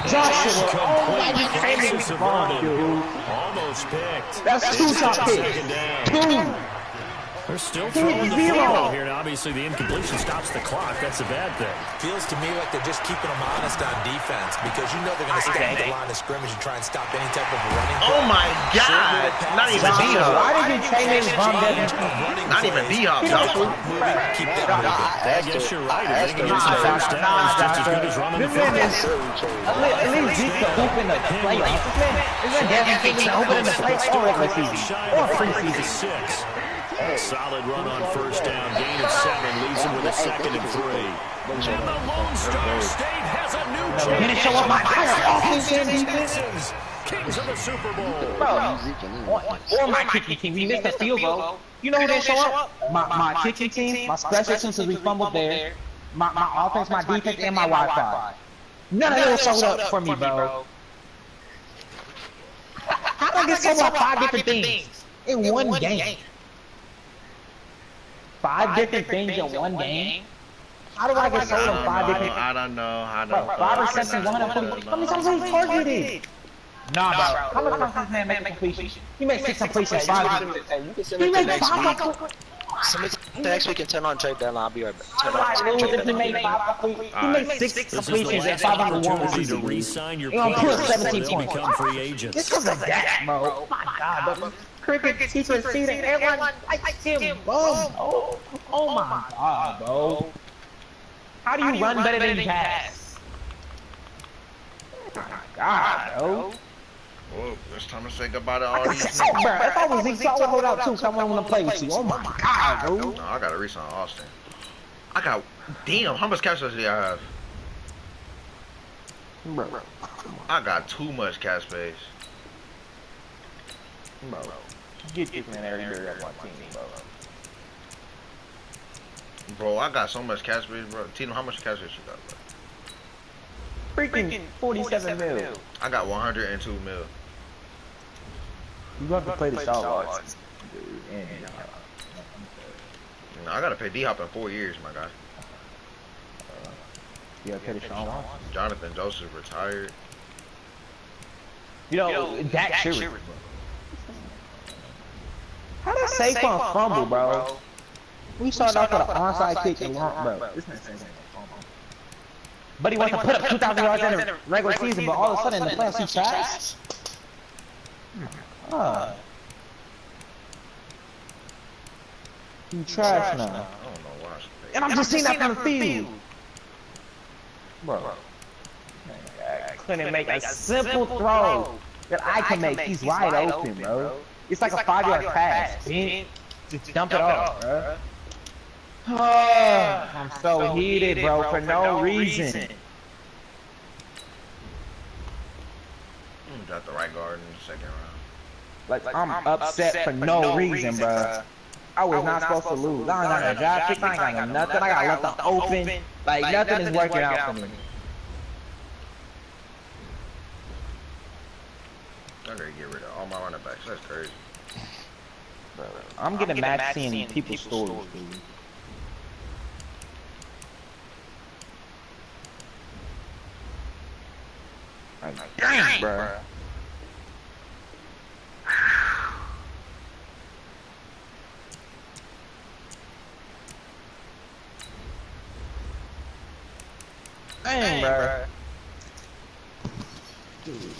Joshua, almost picked. That's 2 top picks. 2. They're still throwing the football here. Now, obviously, the incompletion stops the clock. That's a bad thing. Feels to me like they're just keeping them honest on defense, because you know they're going to stand at the line of scrimmage and try and stop any type of running. Oh my God! Not even D-Hop. Why did you say his bum doesn't? Not even D-Hop, Joshua. I guess you're right. If they can use the first down, it's just as good as running the football. At least Zeke can open the play. This man doesn't think he can open the play or regular season or preseason. Solid run on first down. Gain of 7 leaves him with a 2nd and 3. And the Lone Star State has a new champion. Didn't show up my offense and defense. Kings of the Super Bowl. Or my kicking team. We missed a field goal. You know who didn't show up? My kicking team, my special teams, because we fumbled there. My offense, my defense, and my Wi-Fi. None of those showed up for me, bro. How did I get sold out 5 different things in one game? 5 different things in one game? How do I get sold on 5 different things? I don't know. I don't know. 5 receptions, 140. How many times have he targeted? Nah, bro. How many times has this man make a completion? He made 6 completions. 5. He made 5 completions. Somebody next week can turn on trade deadline. I'll be right back. Turn on Alright, trade if he made deadline. he made 6 This is the completions and last 501 opportunity to receivers. re-sign your He gonna put players up so 17 they'll points. become free agents. This was a that, bro. Oh my god, bro. Cricket secret season, everyone likes him, bro. Oh my god, bro. How do you run better than you pass? Oh my god, bro. Well, it's time to say goodbye to all these Bro, niggas. if I was Zeke, I would hold out too, because I want to play with you. Oh my god, bro. No, I gotta resign Austin. I got, damn, how much cash space do I have? Bro. I got too much cash space. Bro. Get this man every year at one team, bro. Bro, I got so much cash space, bro. Tino, how much cash space you got, bro? Freaking 47 mil. I got 102 mil. You have to play the Star Wars. No, I gotta pay D-Hop in 4 years, my guy. You gotta pay the Star Wars. Jonathan Joseph retired. You know, that shit. How did Saquon fumble, bro? We started off with an onside kick and long, bro. This man Saquon fumble. But he wants to put up 2,000 yards in the regular season, but all of a sudden in the playoffs he trash. You trash now. I don't know why. And I'm just seeing that from the field. Bro. I couldn't make a simple throw that I can make. He's wide open, bro. It's like a 5-yard pass. Just dump it off, bro. I'm so heated, bro, for no reason. Got the right guard in the second round. Like, I'm upset for no reason, bro. I was not supposed to lose. I ain't got no draft pick, I ain't got no nothing. I got left open. Like, nothing is working out for me. I gotta get rid of all my running backs. That's crazy. Bro, I'm getting mad seeing people's stories, dude. Like, dang, bro. Dang, bro. Dude.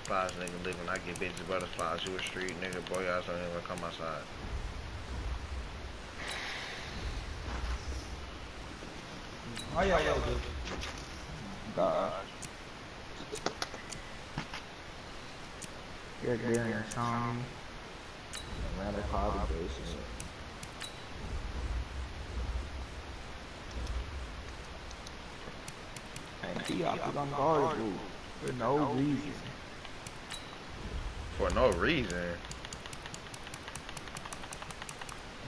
Flies, nigga, living. I get bitches butterflies. You a street nigga, boy. I don't even come outside. Oh yeah, yeah, dude. Gosh. You're doing a song. Another obligation. And T-Op is unguardable for no reason. For no reason.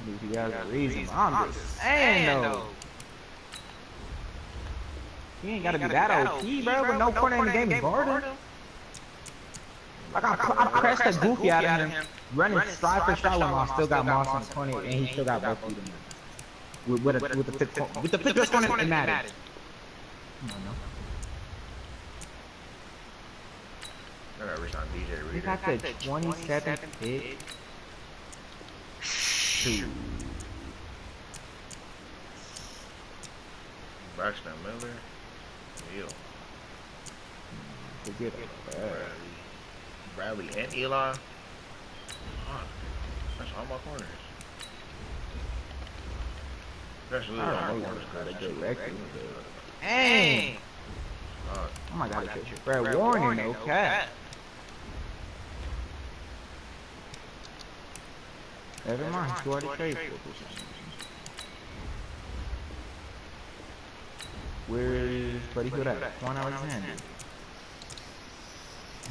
If you guys a reason, I'm just saying though. You ain't gotta be that OP, bro, but no point in the game is guarding. Like I pressed the goofy out of him, running stride for stride when I still got Moss in the 20, and he still got both of them. With the fifth corner, it mattered. Come on, no. I gotta reach on DJ Reader. We got the 27th pick. Shoot. Braxton Miller. Neal. Forget it. Bradley and Eli. Fuck. That's all my corners. That's really all my corners. Dang! Oh my god, it's Brad Warner, no cap. Never mind, who already traded for position? Where is Buddy Hood at? Juan Alexander.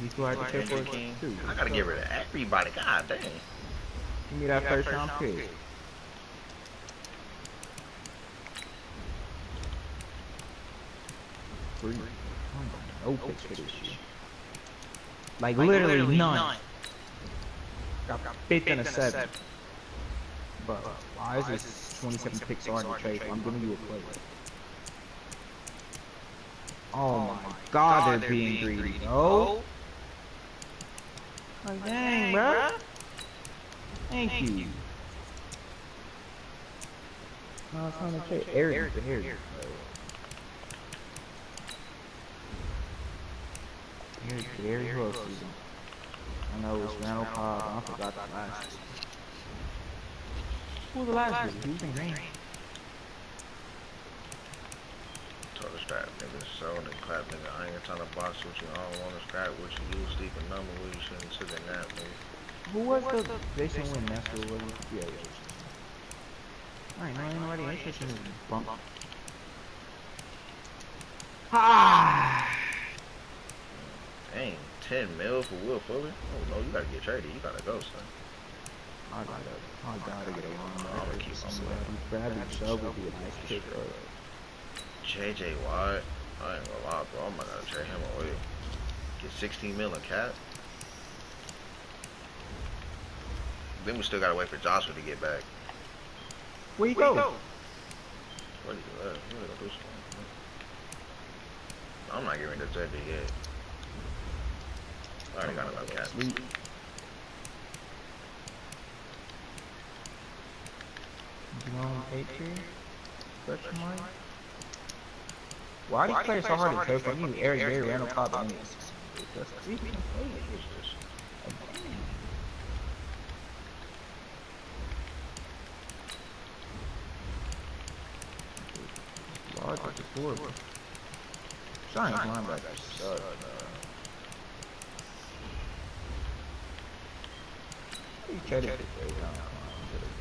He's who already traded for too. I gotta get rid of everybody, god dang. Give me that first round pick. No picks for this year. Like literally none. Got 5th and a 7th. But why is this 27 picks already trade? I'm giving you a play. God, they're being greedy, bro. Like, dang, bro. Thank you. I was trying to trade Eric for here. Gary, who else is on? I know it's Randall Cobb. I forgot the last dude. Who was the last dude? He was in green. Total strap, nigga. So and clap, nigga. I ain't trying to box with you. I don't want to scrap with you. You sleep a number where you shouldn't took a nap, nigga. Who was the Jason Wynn? That's who it was. Yeah, yeah. I ain't know anybody interested in this bump. Ah! Dang, 10 mil for Will Fuller? Oh no, you gotta get traded. You gotta go, son. I gotta get a long I'm gonna keep on moving. Bradley Chubb would be a nice pick. JJ Watt, I ain't gonna lie, bro. I'm not gonna trade him away. Get 16 mil in cap. Then we still gotta wait for Joshua to get back. Where you go? Where you go? I'm not getting rid of JJ yet. I already got enough cap. Question mark? Why are these players so hard to trade for? You need Eric Berry, Randall Cobb, and that's creepy. Large like it's horrible. Giants linebackers suck, you traded it to the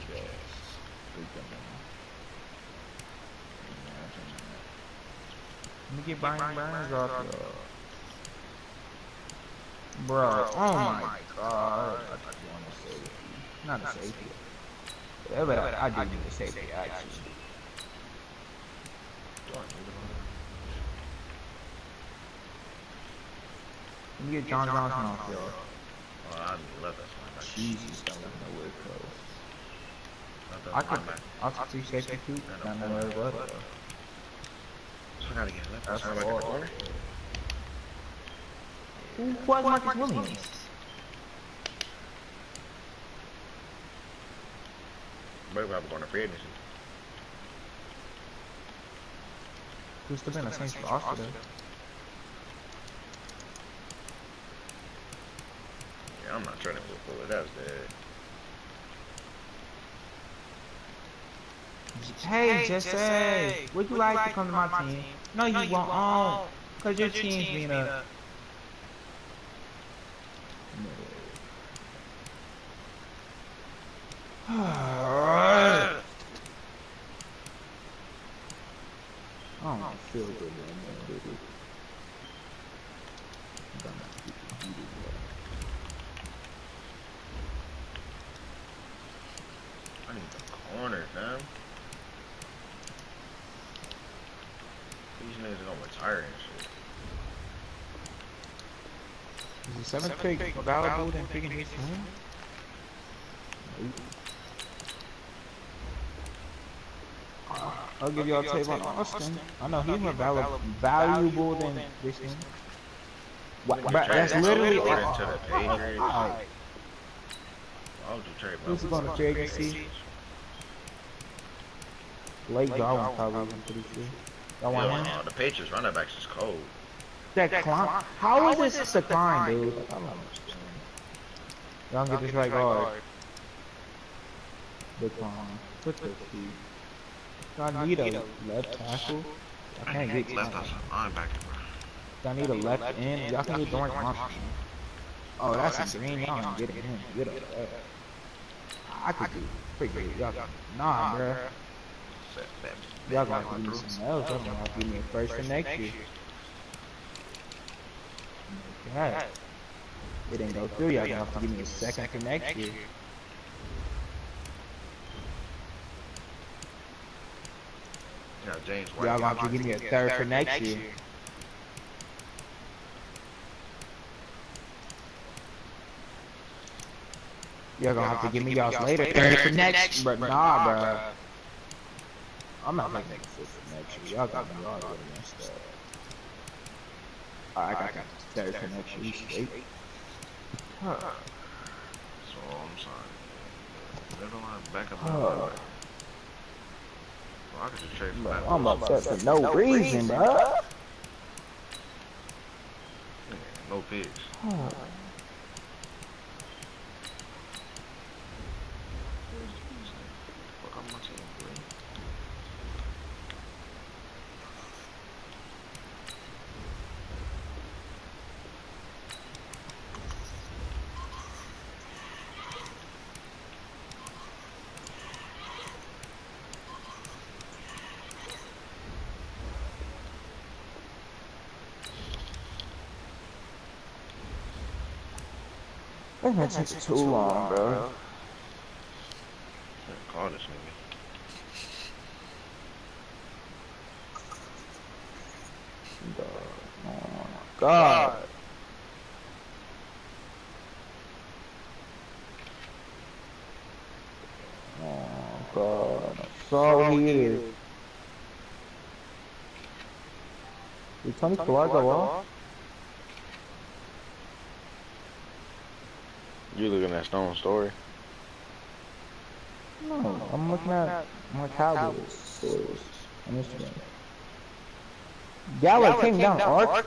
Jazz. Let me get Brian Burns off, bro. Oh my god. I just want to safety. Not a safety. But I do need a safety, actually. Let me get John Johnson off, yo. Oh, I love that one. Jesus, that was nowhere close. I'll see safety too. Not nowhere but though. So I gotta get left. That's right back in the corner. Who was Marcus Williams? Maybe I'm going to free agency. Who's still been a Saints roster though? Yeah, I'm not trading with Fuller. That's dead. Hey, Jesse, would you like to come to my team? No, you won't. Oh, cause your team's being a. I don't feel good, man. I need the corner, fam. These niggas are gonna retire and shit. Is the 7th pick valuable than picking his team? I'll give y'all a tape on Austin. I know he's more valuable than this one. That's literally all. Why would you trade? Who's going to free agency? Blake Darwin probably, I'm pretty sure. Y'all want him? The Patriots running backs is cold. That climb? How is this a climb, dude? Y'all get this right guard. The climb. Put the key. I need a left tackle. I can't get left linebacker, bro. I need a left end. Y'all can get Dorn Johnson. Oh, that's a green. Y'all ain't getting him. Get up. I could do pretty good. Y'all, nah, bro. Y'all gonna have to do something else. Y'all gonna have to give me a first for next year. God. It ain't go through. Y'all gonna have to give me a second for next year. Y'all gonna have to give me a third for next year. Y'all gonna have to give me y'all's later third for next, but nah, bro. I'm not making a fifth for next year. Y'all got me all really messed up. I got better connection. You straight? Huh. So I'm sorry. Middle line, back up middle line. Well, I could just trade for that. I'm upset for no reason, bro. Yeah, no pigs. Fuck up my team, boy. That man takes too long, bro. Call this nigga. Oh my God. Oh God. I'm so heated. Did Tony Pilar go off? You looking at Stone's story? No, I'm looking at my Cowboys stories on Instagram. Gallagher came down.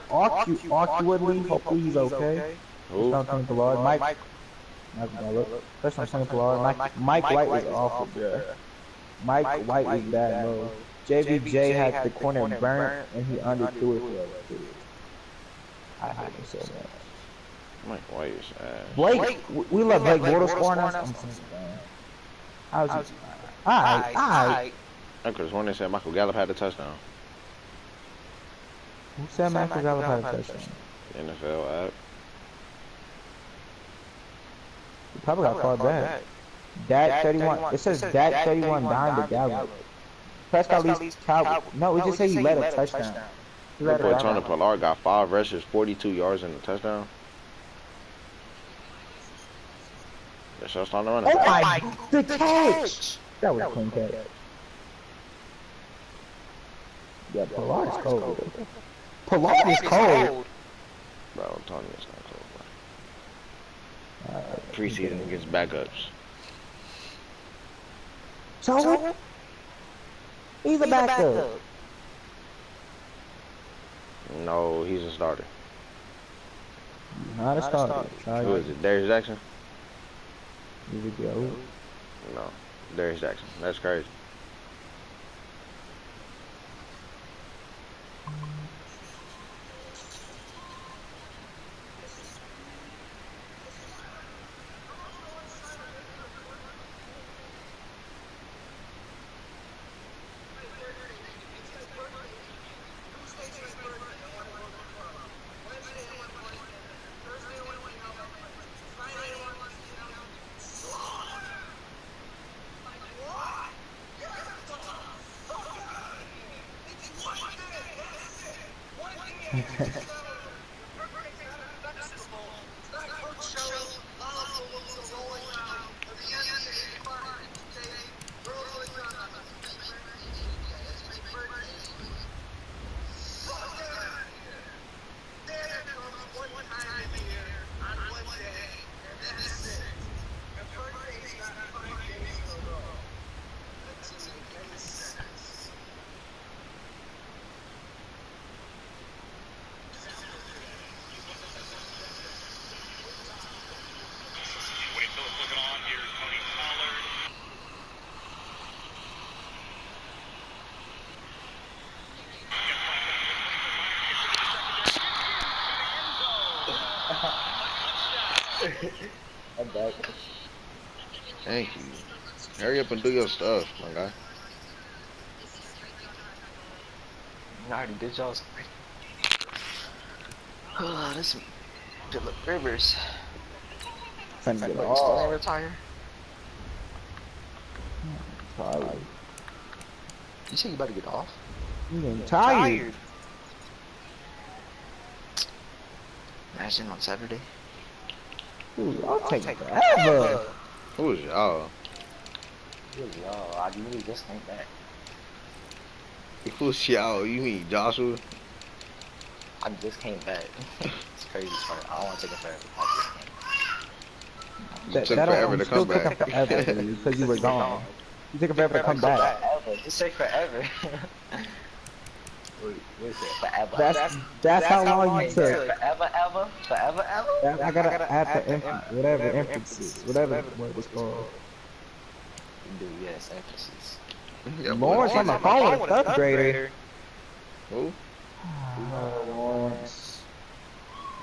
Awkwardly. Hopefully he's okay. Who? Tony Pilar. Mike First on Tony Pilar. Mike White was awful, bro. Mike White was bad, bro. JBJ had the corner burnt and he underthrew it for us, dude. I hate him so much. Mike White is ass. Blake, we let Blake Bortles score on us. I'm saying, how's he? Alright. I could have sworn they said Michael Gallup had a touchdown. Who said Michael Gallup had a touchdown? The NFL app. He probably got called back. Dat 31. It says Dat 31 dying to Gallup. Prescott leads Cowboys. No, we just say he led a touchdown. That boy Tony Pilar got 5 rushes, 42 yards in the touchdown. They're still starting to run it. Oh my! The catch! That was a clean catch. Yeah, Pilar is cold. Pilar is cold. Bro, Tony is not cold, bro. Preseason against backups. So? He's a backup. No, he's a starter. Not a starter. Who is it? Darius Jackson? Here we go. No, Darius Jackson. That's crazy. I'm back. Thank you. Hurry up and do your stuff, my guy. I already did y'all's. Oh, this is Phillip Rivers. Trying to get Still off. ain't retire. Tired. You say you about to get off? I'm getting tired. Imagine on Saturday. Dude, I'll take forever. Who is y'all? Y'all, I really just think that. Who's y'all? You mean Joshua? I just came back. It's crazy part. I don't want to take it forever. You took forever to come back. Because you were gone. You took forever to come back. Just say forever. Wait, what is it? Forever. That's how long you took. Forever, ever? Forever, ever? I gotta add the emphasis, whatever the word is called. You do, yes, emphasis. Yeah, Lawrence on the phone with a third grader. Who? Lawrence.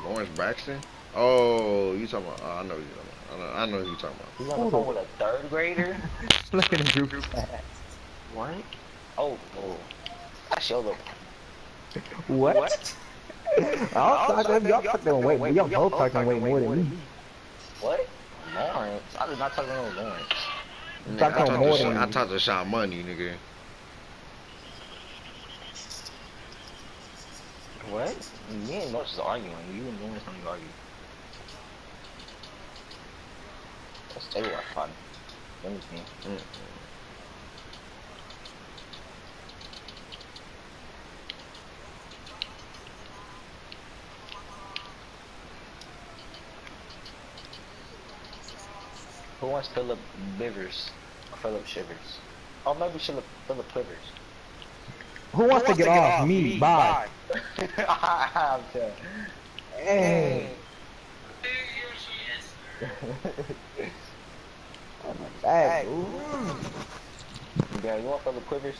Lawrence Braxton? Oh, you talking about? I know who you talking about. I know who you talking about. He's on the phone with a third grader? Look at the group chat. What? Oh. That's your little. What? Y'all talking way. Y'all both talking way more than me. What? Lawrence? I did not talk to no Lawrence. I talked to Sean Money, nigga. What? Me and Lawrence is arguing. You and Lawrence don't even argue. Let's tell you what, fun. Let me see. Who wants Philip Bivers? Or Philip Shivers? Oh, maybe Philip Quivers. Who wants to get off? Me. Bye. I'm sure. Hey. Hey. Yeah, you want Philip Quivers?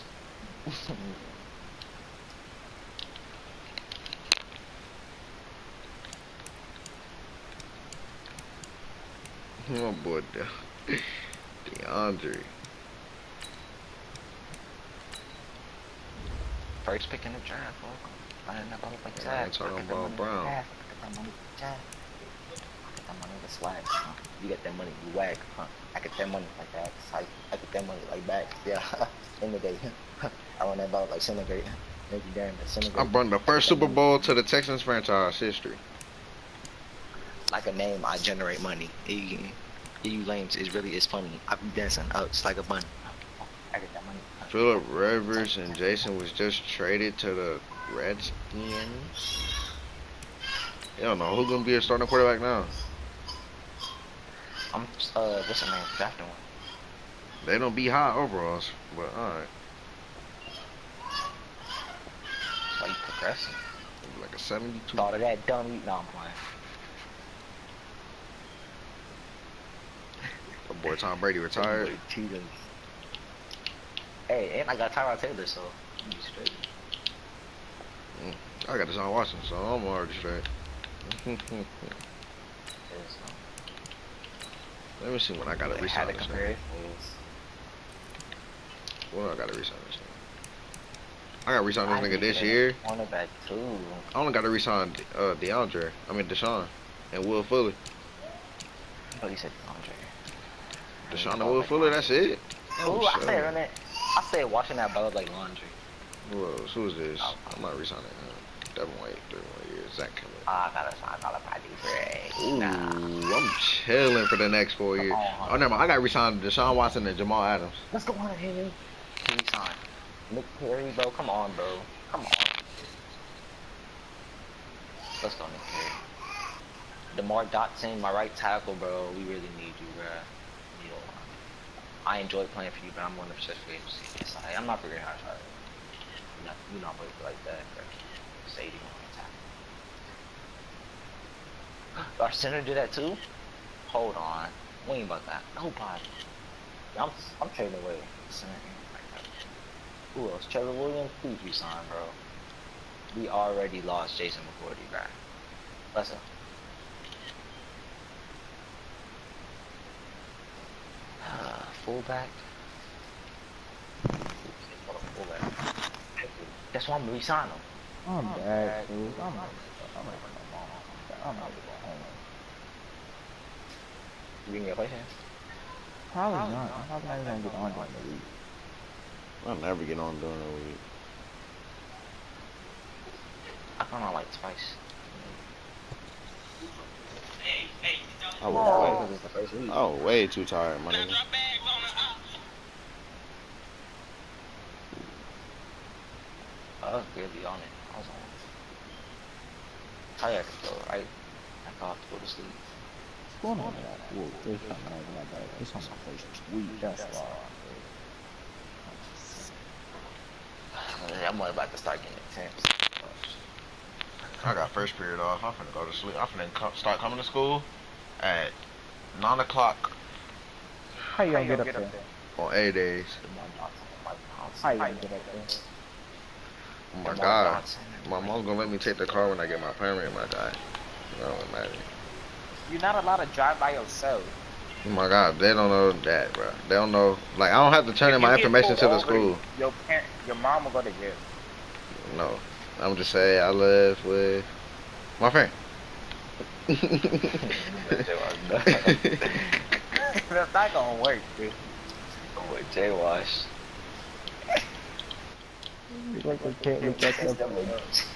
Oh boy, DeAndre. First pick in the draft, I'm talking about Brown. Get that money to swag, huh? You get that money, you whack, huh? I get that money like that. I get that money like back. Yeah, in the day. I run that ball like Senegal. I brought the first Super Bowl to the Texans franchise history. Like a name, I generate money. You lames, it's funny. I be dancing out, it's like a bunny. I get that money. Philip Rivers and Jason was just traded to the Redskins. You don't know who's gonna be a starting quarterback now. I'm what's the name? Drafting one. They don't be high overalls, but alright. So you progressing. Like a 72. Thought of that dummy. No, I'm playing. The boy Tom Brady retired. Hey, and I got Tyrod Taylor, so I'm straight. I got Deshaun Watson, so I'm already straight. Let me see when I gotta resign this nigga. Well, I gotta resign this nigga. I gotta resign this nigga this year. Cornerback too. I only gotta resign Deshaun and Will Fuller. Oh, you said DeAndre. Deshaun and Will Fuller, that's it. Ooh, I said washing that ball like laundry. Who else? Who's this? I'm not resigning. Devin White, 31 years. Zach Killer. I gotta sign all of my defense. Ooh, I'm chilling for the next 4 years. Oh, never mind. I got to resign Deshaun Watson and Jamal Adams. Let's go on ahead. Resign. Nick Perry, bro. Come on, bro. Come on. Let's go, Nick Perry. DeMar Dotson, my right tackle, bro. We really need you, bro. I enjoy playing for you, but I'm one of such games. I'm not figuring out how to try it. You're not playing like that, bro. Sadie on attack. Our center did that too? Hold on. We ain't about that. Nobody. I'm trading away. Center like that. Who else? Trevor Williams? Please resign, bro. We already lost Jason McCourty, bro. Let's go. Fullback. That's why I'm resigning him. I'm bad, dude. I'm not going home. You getting your question? Probably not. I'm probably not even gonna get on during the week. I'll never get on during the week. I gone on like twice. I was way too tired, my nigga. I was barely on it. I was tired though, right? I got to go to sleep. What's going on with that? Whoa, there's something like that. It's on my first week. That's why. I'm about to start getting intense. I got first period off. I'm finna go to sleep. I'm finna start coming to school at 9 o'clock. How you gonna get up there? On A days. How you gonna get up there? Oh my God. My mom's gonna let me take the car when I get my permit, my guy. No, it matter. You're not allowed to drive by yourself. Oh my God, they don't know that, bro. They don't know. Like, I don't have to turn in my information to the school. Your mom will go to jail. No. I'm just saying I live with my friend. That's not gonna work, dude. With J-Wash. Like, I can't look at that.